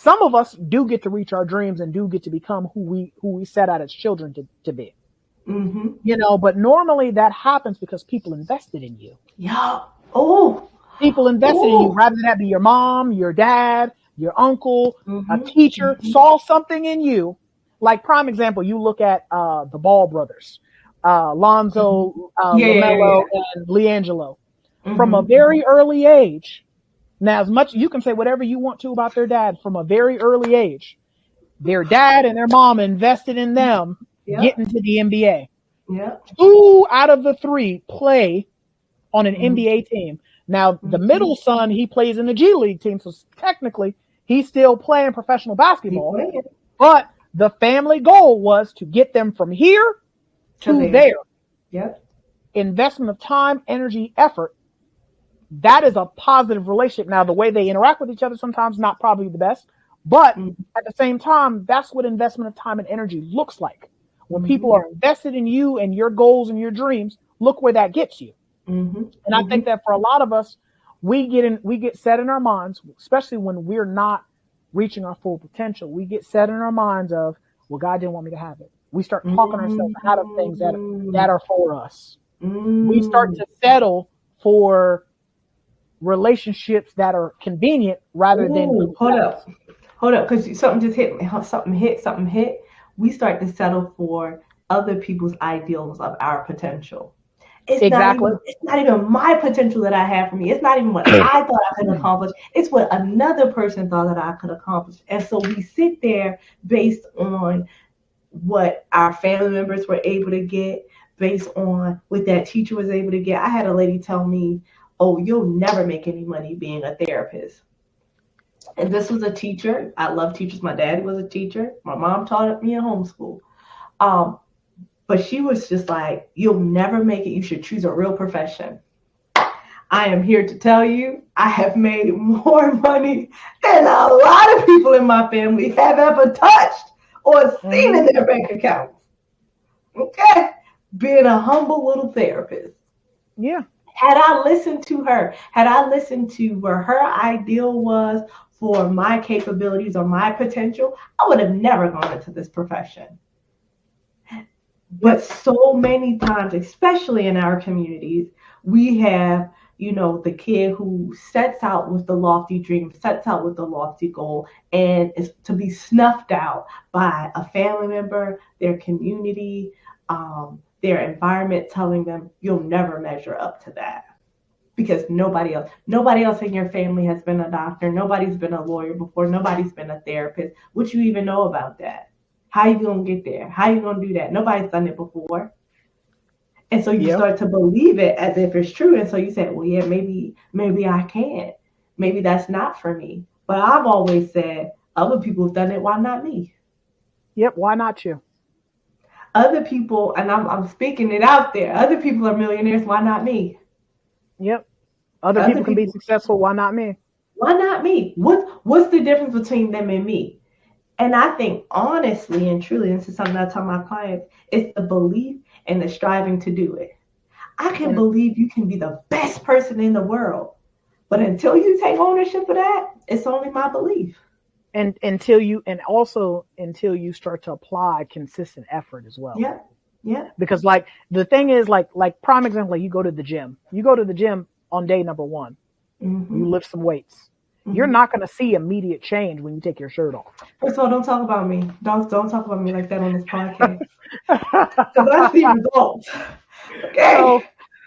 some of us do get to reach our dreams and do get to become who we set out as children to be. But normally that happens because people invested in you.
Yeah. Oh.
People invested in you, rather than that be your mom, your dad, your uncle, a teacher, saw something in you. Like, prime example, you look at the Ball brothers, Lonzo, LaMelo, and LiAngelo. From a very early age. Now, as much you can say whatever you want to about their dad, from a very early age, their dad and their mom invested in them getting to the NBA.
Yeah.
2 out of the 3 play on an NBA team. Now, the middle son, he plays in the G League team, so technically he's still playing professional basketball. But the family goal was to get them from here to there.
Yep.
Investment of time, energy, effort. That is a positive relationship. Now, the way they interact with each other sometimes not probably the best, but at the same time, that's what investment of time and energy looks like. When people are invested in you and your goals and your dreams, look where that gets you. And I think that for a lot of us, we get set in our minds, especially when we're not reaching our full potential. We get set in our minds of, well, God didn't want me to have it. We start talking ourselves out of things that are for us. We start to settle for relationships that are convenient rather than
hold up, because something just hit me. Something hit. We start to settle for other people's ideals of our potential. It's not even my potential that I have for me. It's not even what I thought I could accomplish. It's what another person thought that I could accomplish. And so we sit there based on what our family members were able to get, based on what that teacher was able to get. I had a lady tell me, oh, you'll never make any money being a therapist. And this was a teacher. I love teachers. My dad was a teacher. My mom taught me in homeschool. But she was just like, you'll never make it. You should choose a real profession. I am here to tell you, I have made more money than a lot of people in my family have ever touched or seen in their bank accounts. Okay? Being a humble little therapist.
Yeah.
Had I listened to her, had I listened to where her ideal was for my capabilities or my potential, I would have never gone into this profession. But so many times, especially in our communities, we have, the kid who sets out with the lofty dream, sets out with the lofty goal, and is to be snuffed out by a family member, their community, their environment telling them you'll never measure up to that. Because nobody else in your family has been a doctor. Nobody's been a lawyer before. Nobody's been a therapist. What you even know about that? How you going to get there? How you going to do that? Nobody's done it before. And so you start to believe it as if it's true. And so you say, well, yeah, maybe I can't. Maybe that's not for me. But I've always said, other people have done it. Why not me?
Yep. Why not you?
Other people, and I'm speaking it out there. Other people are millionaires. Why not me?
Yep. Other people can be successful. Why not me?
Why not me? What's the difference between them and me? And I think honestly and truly, this is something I tell my clients, it's the belief and the striving to do it. I can believe you can be the best person in the world, but until you take ownership of that, it's only my belief.
And until you start to apply consistent effort as well.
Yeah. Yeah.
Because like the thing is like prime example, like you go to the gym on day number 1, you lift some weights. You're not going to see immediate change when you take your shirt off.
First of all, don't talk about me. Don't talk about me like that on this podcast. Because I see results. Okay.
So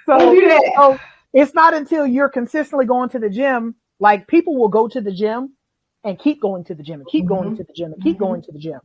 don't do that.
So it's not until you're consistently going to the gym, like people will go to the gym and keep going to the gym and keep going to the gym and keep going to the gym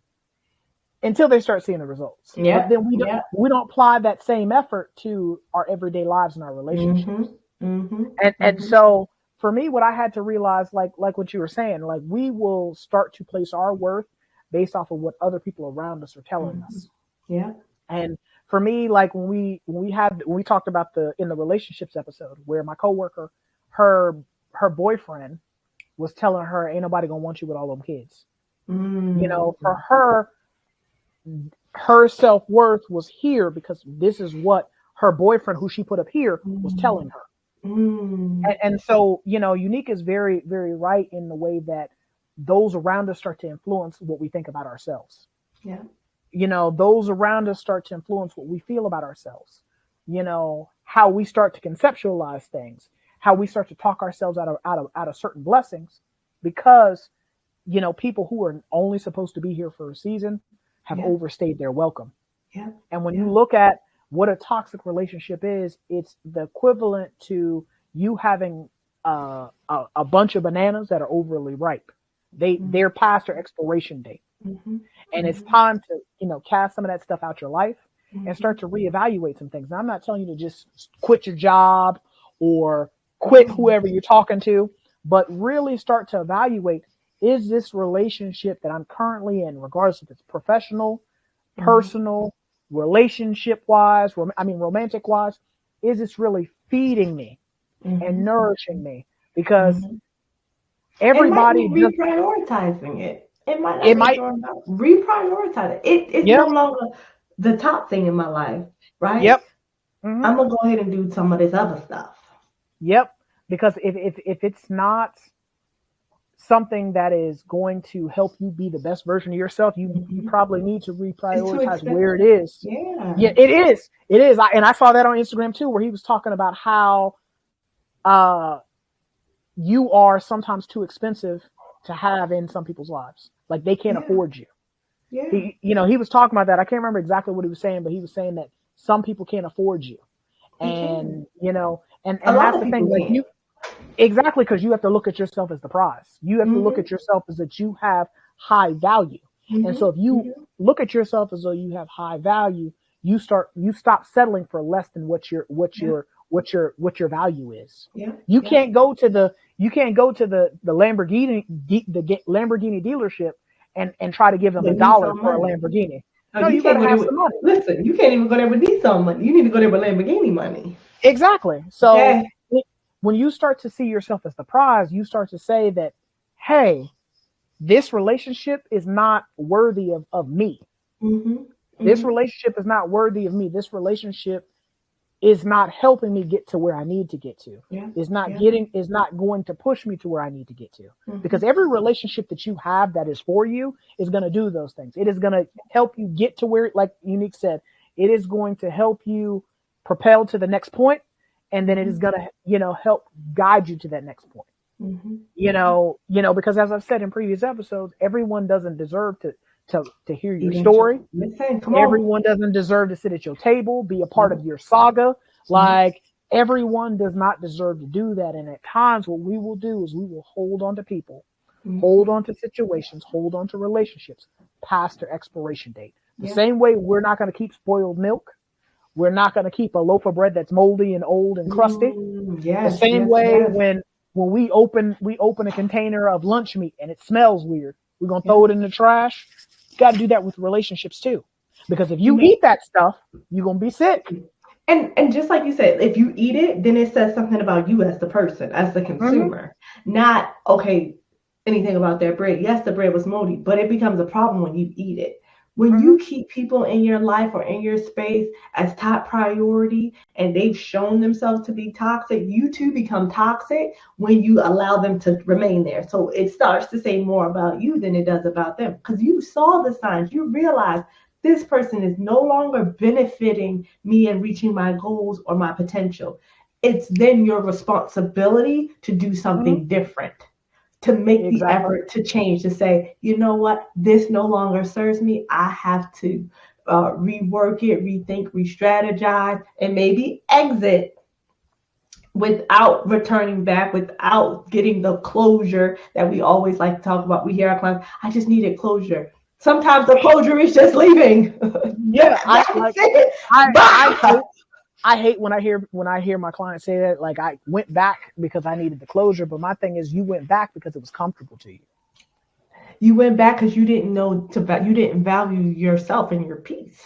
until they start seeing the results.
Yeah.
But then we don't apply that same effort to our everyday lives and our relationships. And so for me, what I had to realize, like what you were saying, like we will start to place our worth based off of what other people around us are telling us.
Yeah.
And for me, like when we talked about in the relationships episode where my coworker, her boyfriend was telling her, ain't nobody gonna want you with all them kids. You know, for her self-worth was here because this is what her boyfriend, who she put up here, was telling her. And so, you know, Unique is very, very right in the way that those around us start to influence what we think about ourselves.
Yeah.
You know, those around us start to influence what we feel about ourselves. You know, how we start to conceptualize things, how we start to talk ourselves out of certain blessings, because, you know, people who are only supposed to be here for a season have overstayed their welcome.
Yeah.
And when you look at what a toxic relationship is, it's the equivalent to you having a bunch of bananas that are overly ripe. They're past their expiration date. And it's time to, you know, cast some of that stuff out your life and start to reevaluate some things. Now, I'm not telling you to just quit your job or quit whoever you're talking to, but really start to evaluate, is this relationship that I'm currently in, regardless if it's professional, personal, relationship wise, romantic wise, is this really feeding me and nourishing me? Because everybody
reprioritizing it. It might reprioritize it. It's no longer the top thing in my life, right?
Yep.
I'm gonna go ahead and do some of this other stuff.
Yep. Because if it's not something that is going to help you be the best version of yourself, you probably need to reprioritize where it is. Yeah, it is. It is. And I saw that on Instagram too, where he was talking about how you are sometimes too expensive to have in some people's lives. Like they can't afford you.
Yeah.
He was talking about that. I can't remember exactly what he was saying, but he was saying that some people can't afford you. And, you know, and that's the thing. Like exactly, because you have to look at yourself as the prize. You have to look at yourself as that you have high value. And so if you look at yourself as though you have high value, you stop settling for less than what your value is.
Yeah.
You can't go to the Lamborghini dealership and try to give them $1 for a Lamborghini. No, you gotta have some money.
Listen, you can't even go there with Nissan money. You need to go there with Lamborghini money.
Exactly. So when you start to see yourself as the prize, you start to say that, hey, this relationship is not worthy of me. This relationship is not worthy of me. This relationship is not helping me get to where I need to get to. Is not going to push me to where I need to get to. Because every relationship that you have that is for you is going to do those things. It is going to help you get to where, like Unique said, it is going to help you propel to the next point. And then it is going to, you know, help guide you to that next point. You know, because as I've said in previous episodes, everyone doesn't deserve to hear your story. Everyone doesn't deserve to sit at your table, be a part of your saga. Like everyone does not deserve to do that. And at times what we will do is we will hold on to people, hold on to situations, hold on to relationships past their expiration date. The same way we're not going to keep spoiled milk. We're not going to keep a loaf of bread that's moldy and old and crusty. The same way when we open a container of lunch meat and it smells weird, we're going to throw it in the trash. You got to do that with relationships too. Because if you eat that stuff, you're going to be sick.
And just like you said, if you eat it, then it says something about you as the person, as the consumer. Not, okay, anything about their bread. Yes, the bread was moldy, but it becomes a problem when you eat it. When you keep people in your life or in your space as top priority and they've shown themselves to be toxic, you too become toxic when you allow them to remain there. So it starts to say more about you than it does about them, because you saw the signs. You realize this person is no longer benefiting me and reaching my goals or my potential. It's then your responsibility to do something different, to make the effort to change, to say, you know what, this no longer serves me. I have to rework it, rethink, re-strategize, and maybe exit without returning back, without getting the closure that we always like to talk about. We hear our clients, I just needed closure. Sometimes the closure is just leaving.
Yeah, I hate when I hear my clients say that. Like, I went back because I needed the closure, but my thing is, you went back because it was comfortable to you.
You went back because you didn't know you didn't value yourself and your peace.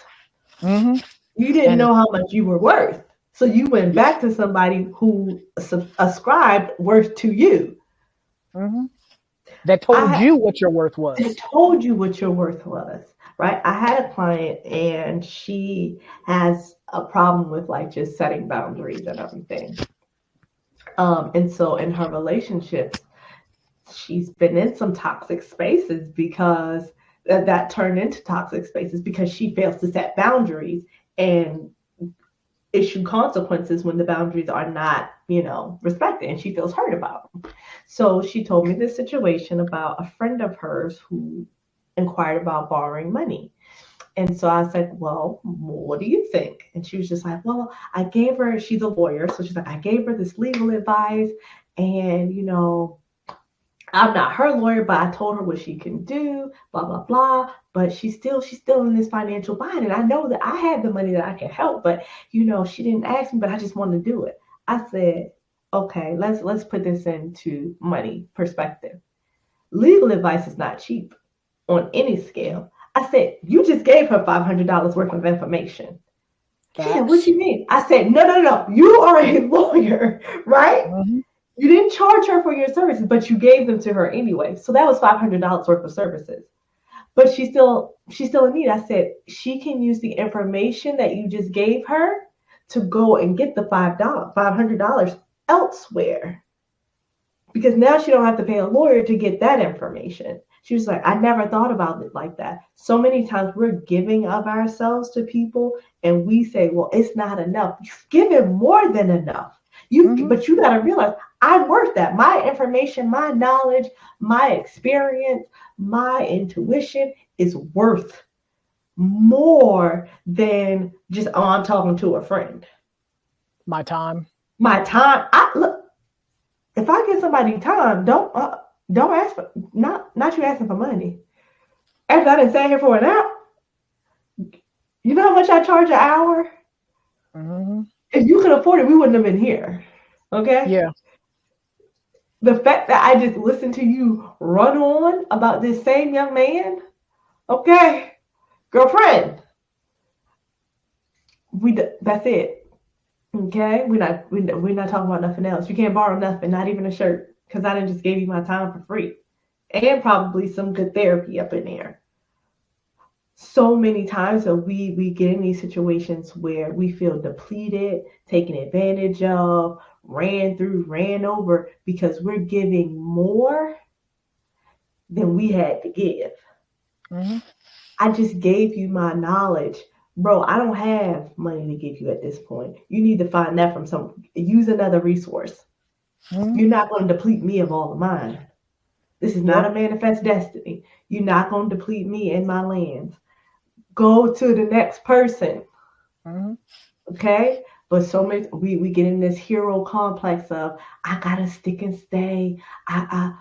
You didn't know how much you were worth, so you went back to somebody who ascribed worth to you.
That told you what your worth was.
That told you what your worth was, right? I had a client and she has a problem with like just setting boundaries and everything. And so in her relationships, she's been in some toxic spaces because that turned into toxic spaces because she fails to set boundaries and issue consequences when the boundaries are not, respected, and she feels hurt about them. So she told me this situation about a friend of hers who inquired about borrowing money. And so I said, well, what do you think? And she was just like, well, I gave her, she's a lawyer. So she's like, I gave her this legal advice and, I'm not her lawyer, but I told her what she can do, blah, blah, blah. But she's still in this financial bind. And I know that I have the money that I can help, but she didn't ask me, but I just want to do it. I said, okay, let's put this into money perspective. Legal advice is not cheap on any scale. I said, you just gave her $500 worth of information. She said, what do you mean? I said, no. You are a lawyer, right? You didn't charge her for your services, but you gave them to her anyway. So that was $500 worth of services. But she's still in need. I said, she can use the information that you just gave her to go and get the $500 elsewhere. Because now she don't have to pay a lawyer to get that information. She was like, I never thought about it like that. So many times we're giving of ourselves to people and we say, well, it's not enough. You've given more than enough. But you got to realize, I'm worth that. My information, my knowledge, my experience, my intuition is worth more than just, I'm talking to a friend.
My time.
Look, if I give somebody time, don't ask for, not you asking for money. After I didn't stay here for an hour, you know how much I charge an hour? If you could afford it, we wouldn't have been here. Okay?
Yeah.
The fact that I just listened to you run on about this same young man, okay, girlfriend, that's it. Okay? We're not talking about nothing else. You can't borrow nothing, not even a shirt, because I done just gave you my time for free. And probably some good therapy up in there. So many times that we get in these situations where we feel depleted, taken advantage of, ran over, because we're giving more than we had to give. I just gave you my knowledge. Bro, I don't have money to give you at this point. You need to find that from use another resource. You're not going to deplete me of all of mine. This is not a manifest destiny. You're not going to deplete me and my lands. Go to the next person. Okay? But so many, we get in this hero complex of, I gotta stick and stay. I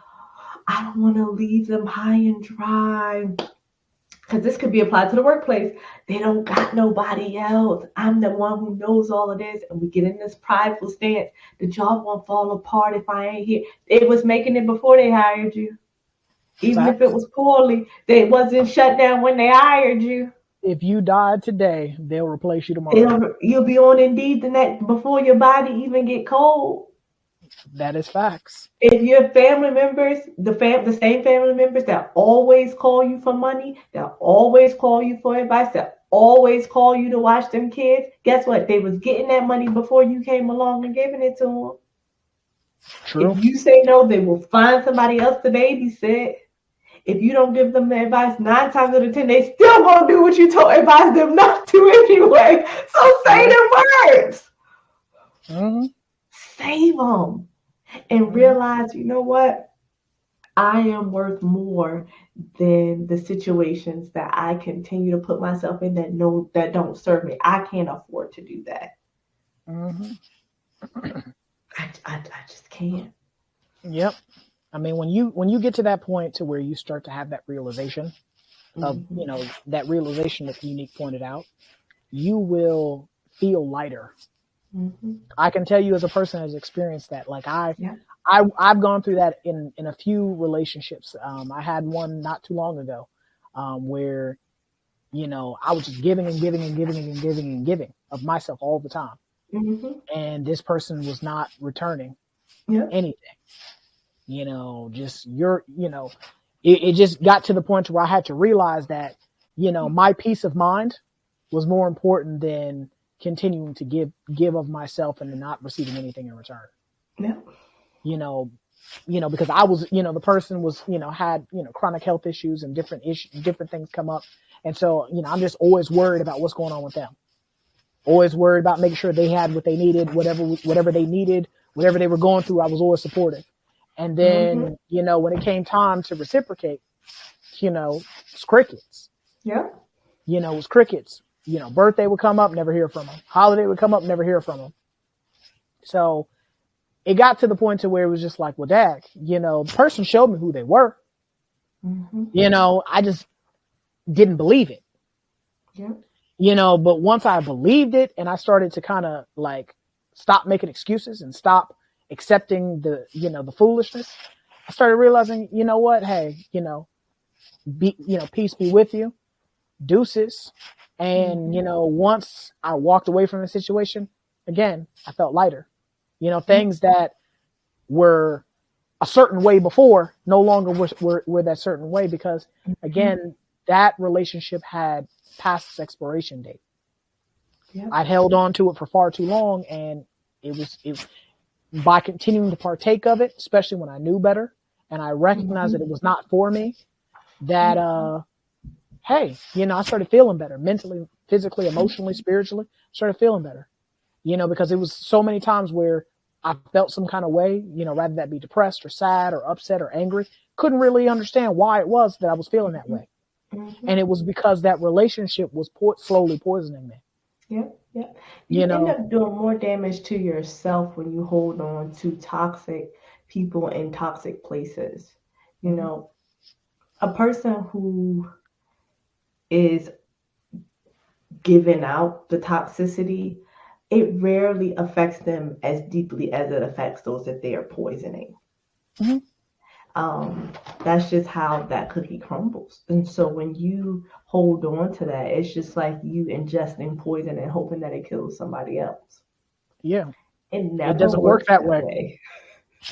don't want to leave them high and dry. Because this could be applied to the workplace. They don't got nobody else. I'm the one who knows all of this. And we get in this prideful stance. The job won't fall apart if I ain't here. It was making it before they hired you. Even if it was poorly, they wasn't shut down when they hired you.
if you died today, they'll replace you tomorrow.
You'll be on Indeed the next before your body even get cold.
That is facts.
If your family members, the same family members that always call you for money, that always call you for advice, that always call you to watch them kids, guess what? They was getting that money before you came along and giving it to them.
True.
If you say no, they will find somebody else to babysit. If you don't give them the advice, 9 times out of 10, they still gonna do what you advise them not to anyway. So say the words.
Mm-hmm.
Save them. And realize, you know what? I am worth more than the situations that I continue to put myself in that don't serve me. I can't afford to do that.
Mm-hmm.
I just can't.
Yep. I mean, when you get to that point to where you start to have that realization of, that realization that Unique pointed out, you will feel lighter. Mm-hmm. I can tell you as a person who's experienced that. Like I've gone through that in a few relationships. I had one not too long ago, where, I was just giving and giving and giving and giving and giving of myself all the time. Mm-hmm. And this person was not returning anything. It just got to the point where I had to realize that, my peace of mind was more important than continuing to give of myself and not receiving anything in return. Yeah. Because I was, the person was, had, chronic health issues and different things come up. And so, I'm just always worried about what's going on with them. Always worried about making sure they had what they needed, whatever they needed, whatever they were going through, I was always supportive. And then, when it came time to reciprocate, it's crickets. Yeah. It was crickets. Birthday would come up, never hear from them. Holiday would come up, never hear from them. So it got to the point to where it was just like, well, Dad, the person showed me who they were. Mm-hmm. I just didn't believe it. Yeah. But once I believed it and I started to kind of like stop making excuses and stop accepting the foolishness, I started realizing, you know what? Hey, peace be with you. Deuces. And, once I walked away from the situation, again, I felt lighter. Things that were a certain way before no longer were that certain way because, again, that relationship had passed its expiration date. Yeah. I'd held on to it for far too long, and it by continuing to partake of it, especially when I knew better and I recognized that it was not for me, that hey, I started feeling better mentally, physically, emotionally, spiritually. Started feeling better, because it was so many times where I felt some kind of way, rather that be depressed or sad or upset or angry. Couldn't really understand why it was that I was feeling that way. Mm-hmm. And it was because that relationship was slowly poisoning me.
Yeah. You end up doing more damage to yourself when you hold on to toxic people in toxic places. A person who is giving out the toxicity, it rarely affects them as deeply as it affects those that they are poisoning. Mm-hmm. That's just how that cookie crumbles. And so when you hold on to that, it's just like you ingesting poison and hoping that it kills somebody else.
Yeah.
It
doesn't work that way.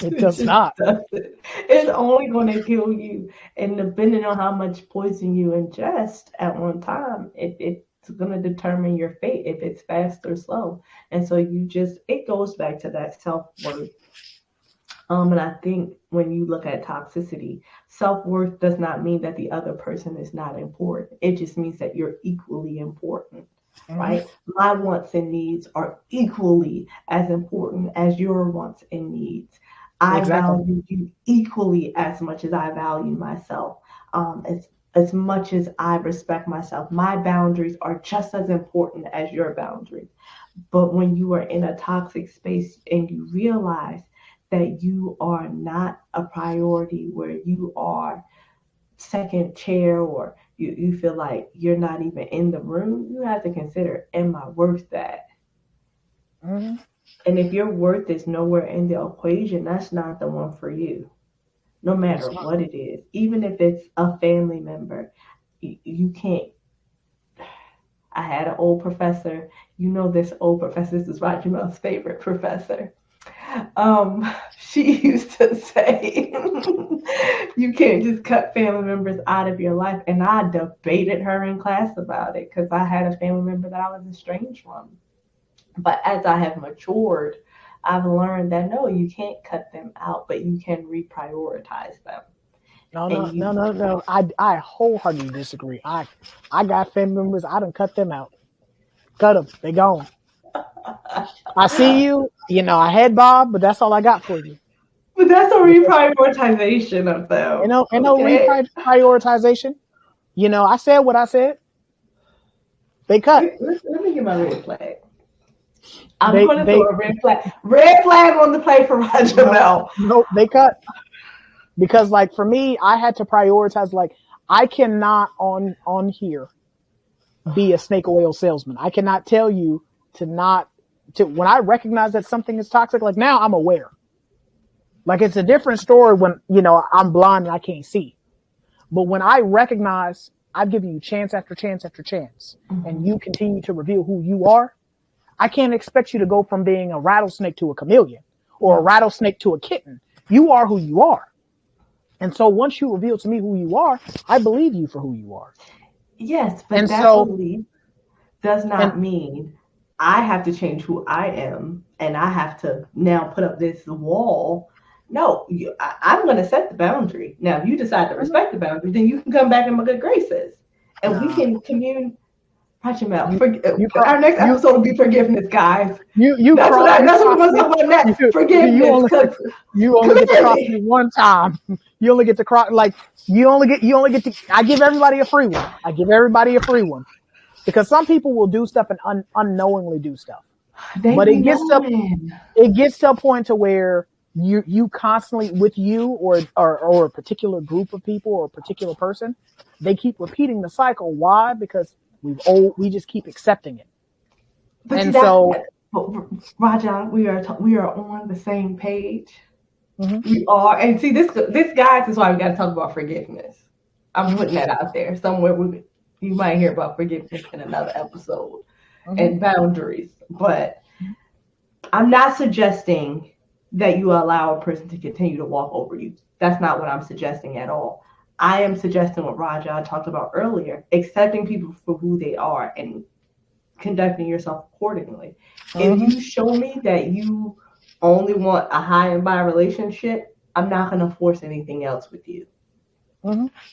It does not.
It's only going to kill you. And depending on how much poison you ingest at one time, it's going to determine your fate, if it's fast or slow. And so it goes back to that self-worth. And I think when you look at toxicity, self-worth does not mean that the other person is not important. It just means that you're equally important, right? My wants and needs are equally as important as your wants and needs. I value you equally as much as I value myself. As much as I respect myself, my boundaries are just as important as your boundaries. But when you are in a toxic space and you realize that you are not a priority, where you are second chair, or you feel like you're not even in the room, you have to consider, am I worth that? Mm-hmm. And if your worth is nowhere in the equation, that's not the one for you, no matter what it is. Even if it's a family member, you can't I had an old professor. You know this old professor. This is Roger Mel's favorite professor. She used to say, you can't just cut family members out of your life. And I debated her in class about it because I had a family member that I was estranged from. But as I have matured, I've learned that no, you can't cut them out, but you can reprioritize them.
No. I wholeheartedly disagree. I got family members. I done cut them out. Cut them. They gone. I see you. I had Bob, but that's all I got for you.
But that's a reprioritization of them.
Reprioritization. I said what I said. They cut.
Let me get my red flag. I'm going to throw a red flag. Red flag on the play for Roger Mel.
No, they cut. Because for me, I had to prioritize, I cannot on here be a snake oil salesman. I cannot tell you when I recognize that something is toxic, now I'm aware. It's a different story when, I'm blind and I can't see. But when I recognize I've given you chance after chance after chance, and you continue to reveal who you are, I can't expect you to go from being a rattlesnake to a chameleon or a rattlesnake to a kitten. You are who you are. And so once you reveal to me who you are, I believe you for who you are.
Yes, but that belief does not mean I have to change who I am and I have to now put up this wall. No, I'm going to set the boundary. Now, if you decide to respect the boundary, then you can come back in my good graces. And we can commune. Roger Mel, our next episode will be forgiveness, guys. That's what we're going to talk about next. Forgiveness.
You only get to cross me one time. You only get to cross, you only get to, I give everybody a free one. Because some people will do stuff and unknowingly do stuff. But it gets to a point to where you constantly, with you or a particular group of people or a particular person, they keep repeating the cycle. Why? Because we just keep accepting it.
But Raja, we are on the same page. Mm-hmm. We are, and see this guys is why we got to talk about forgiveness. I'm putting that out there somewhere. You might hear about forgiveness in another episode and boundaries, but I'm not suggesting that you allow a person to continue to walk over you. That's not what I'm suggesting at all. I am suggesting what Raja talked about earlier, accepting people for who they are and conducting yourself accordingly. If you show me that you only want a high and by relationship, I'm not going to force anything else with you.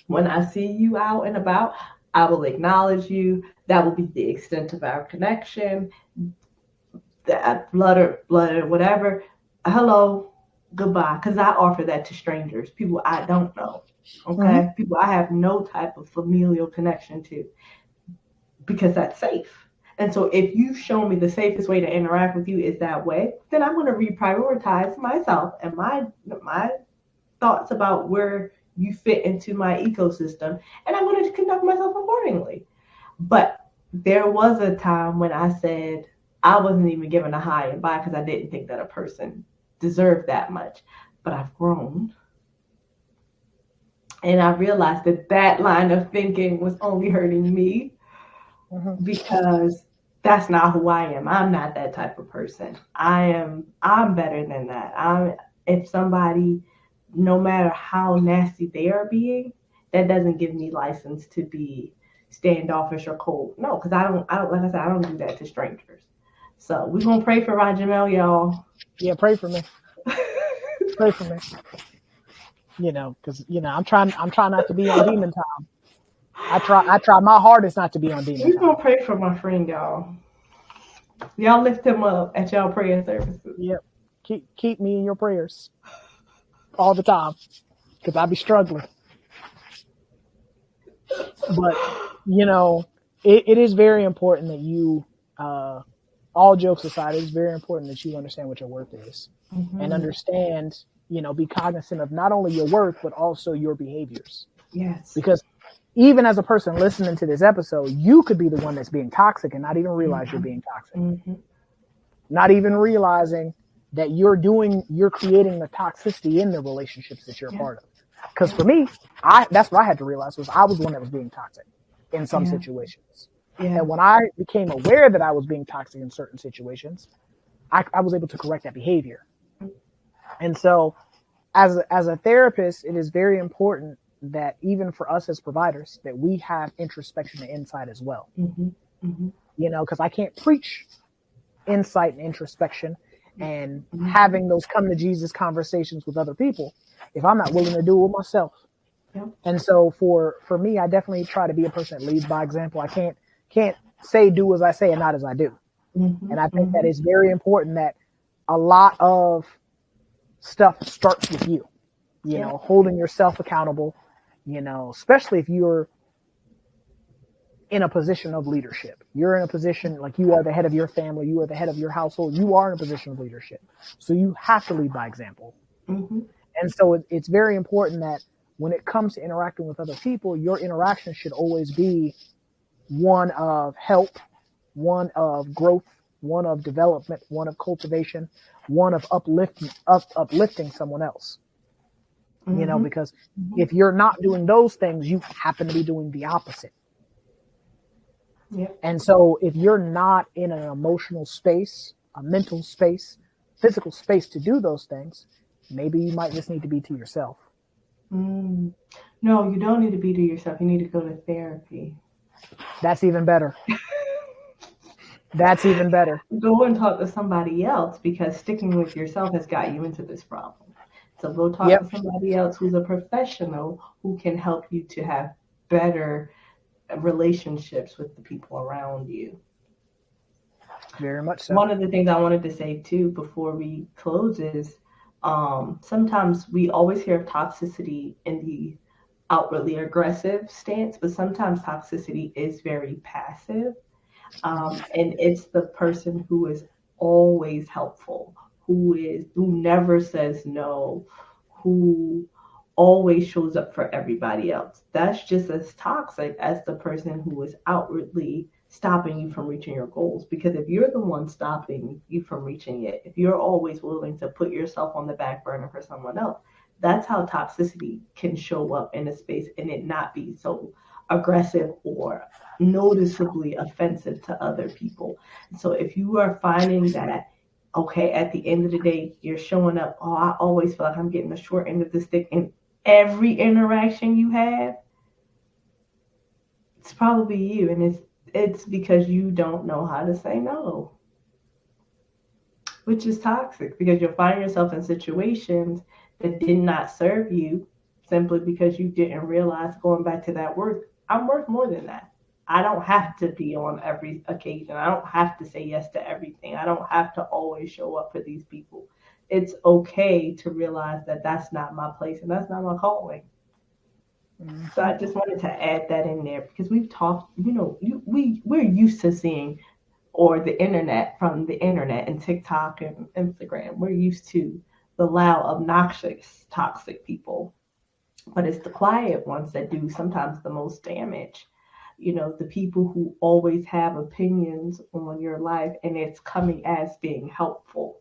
When I see you out and about, I will acknowledge you. That will be the extent of our connection. That blood or whatever. Hello, goodbye. Because I offer that to strangers, people I don't know. Okay, people I have no type of familial connection to, because that's safe. And so if you show me the safest way to interact with you is that way, then I'm going to reprioritize myself and my thoughts about where you fit into my ecosystem, and I'm going to conduct myself accordingly. But there was a time when I said I wasn't even given a high and by because I didn't think that a person deserved that much. But I've grown. And I realized that line of thinking was only hurting me because that's not who I am. I'm not that type of person. I'm better than that. If somebody, no matter how nasty they are being, that doesn't give me license to be standoffish or cold. No, because I don't, like I said, I don't do that to strangers. So we're going to pray for Roger Mel, y'all.
Yeah, pray for me. Pray for me. Because I'm trying not to be on demon time. I try my hardest not to be on demon time.
We're gonna pray for my friend, y'all. Y'all lift him up at y'all prayer services.
Yep. Keep me in your prayers all the time, because I be struggling. But it is very important that you, all jokes aside, it is very important that you understand what your worth is and understand. Be cognizant of not only your worth, but also your behaviors.
Yes.
Because even as a person listening to this episode, you could be the one that's being toxic and not even realize you're being toxic. Not even realizing that you're creating the toxicity in the relationships that you're a part of. Because for me, that's what I had to realize was I was the one that was being toxic in some situations.
Yeah.
And when I became aware that I was being toxic in certain situations, I was able to correct that behavior. And so as a therapist, it is very important that even for us as providers, that we have introspection and insight as well.
Mm-hmm. Mm-hmm.
You know, because I can't preach insight and introspection and having those come to Jesus conversations with other people if I'm not willing to do it with myself.
Yeah.
And so for me, I definitely try to be a person that leads by example. I can't say do as I say and not as I do.
Mm-hmm.
And I think that it's very important that a lot of stuff starts with you, you know, holding yourself accountable, you know, especially if you're in a position of leadership. You're in a position like you are the head of your family, you are the head of your household, you are in a position of leadership. So you have to lead by example.
Mm-hmm.
And so it's very important that when it comes to interacting with other people, your interaction should always be one of help, one of growth, one of development, one of cultivation, one of uplifting someone else. Mm-hmm. You know, because if you're not doing those things, you happen to be doing the opposite.
Yep.
And so if you're not in an emotional space, a mental space, physical space to do those things, maybe you might just need to be to yourself.
No, you don't need to be to yourself. You need to go to therapy.
That's even better. That's even better.
Go and talk to somebody else, because sticking with yourself has got you into this problem. So go talk to somebody else who's a professional who can help you to have better relationships with the people around you.
Very much so.
One of the things I wanted to say too before we close is sometimes we always hear of toxicity in the outwardly aggressive stance, but sometimes toxicity is very passive. And it's the person who is always helpful, who never says no, who always shows up for everybody else. That's just as toxic as the person who is outwardly stopping you from reaching your goals. Because if you're the one stopping you from reaching it, if you're always willing to put yourself on the back burner for someone else, that's how toxicity can show up in a space and it not be so aggressive or noticeably offensive to other people. So if you are finding that, okay, at the end of the day, you're showing up, oh, I always feel like I'm getting the short end of the stick in every interaction you have, it's probably you. And it's because you don't know how to say no, which is toxic, because you'll find yourself in situations that did not serve you simply because you didn't realize, going back to that word, I'm worth more than that. I don't have to be on every occasion. I don't have to say yes to everything. I don't have to always show up for these people. It's okay to realize that that's not my place and that's not my calling. Mm-hmm. So I just wanted to add that in there, because we've talked, we're used to seeing, or the internet, from the internet and TikTok and Instagram, we're used to the loud, obnoxious, toxic people. But it's the quiet ones that do sometimes the most damage. The people who always have opinions on your life and it's coming as being helpful.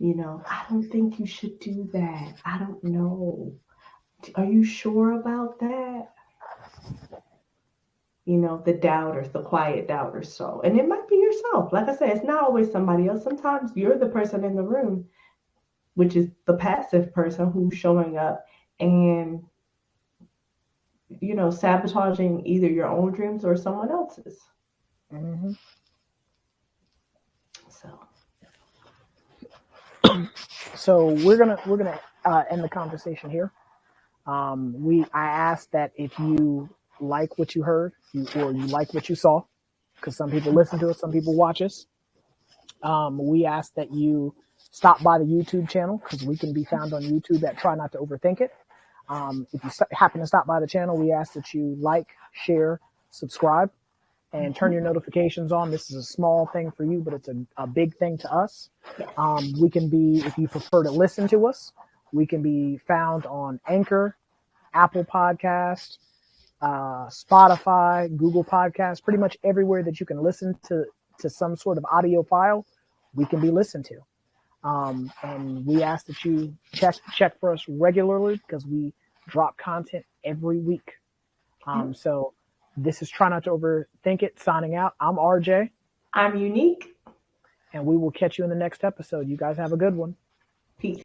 I don't think you should do that. I don't know. Are you sure about that? The doubters, the quiet doubters. So, and it might be yourself. Like I said, it's not always somebody else. Sometimes you're the person in the room, which is the passive person who's showing up and sabotaging either your own dreams or someone else's.
Mm-hmm. So we're gonna end the conversation here. I asked that if you like what you heard, or you like what you saw, because some people listen to us, some people watch us. We ask that you stop by the YouTube channel, because we can be found on YouTube at Try Not to Overthink It. If you happen to stop by the channel, we ask that you like, share, subscribe, and turn your notifications on. This is a small thing for you, but it's a big thing to us. We can be, if you prefer to listen to us, we can be found on Anchor, Apple Podcast, Spotify, Google Podcasts, pretty much everywhere that you can listen to some sort of audio file, we can be listened to. And we ask that you check for us regularly, because we drop content every week. So This is Try Not to Overthink It, signing out. I'm RJ.
I'm Unique.
And we will catch you in the next episode. You guys have a good one.
Peace.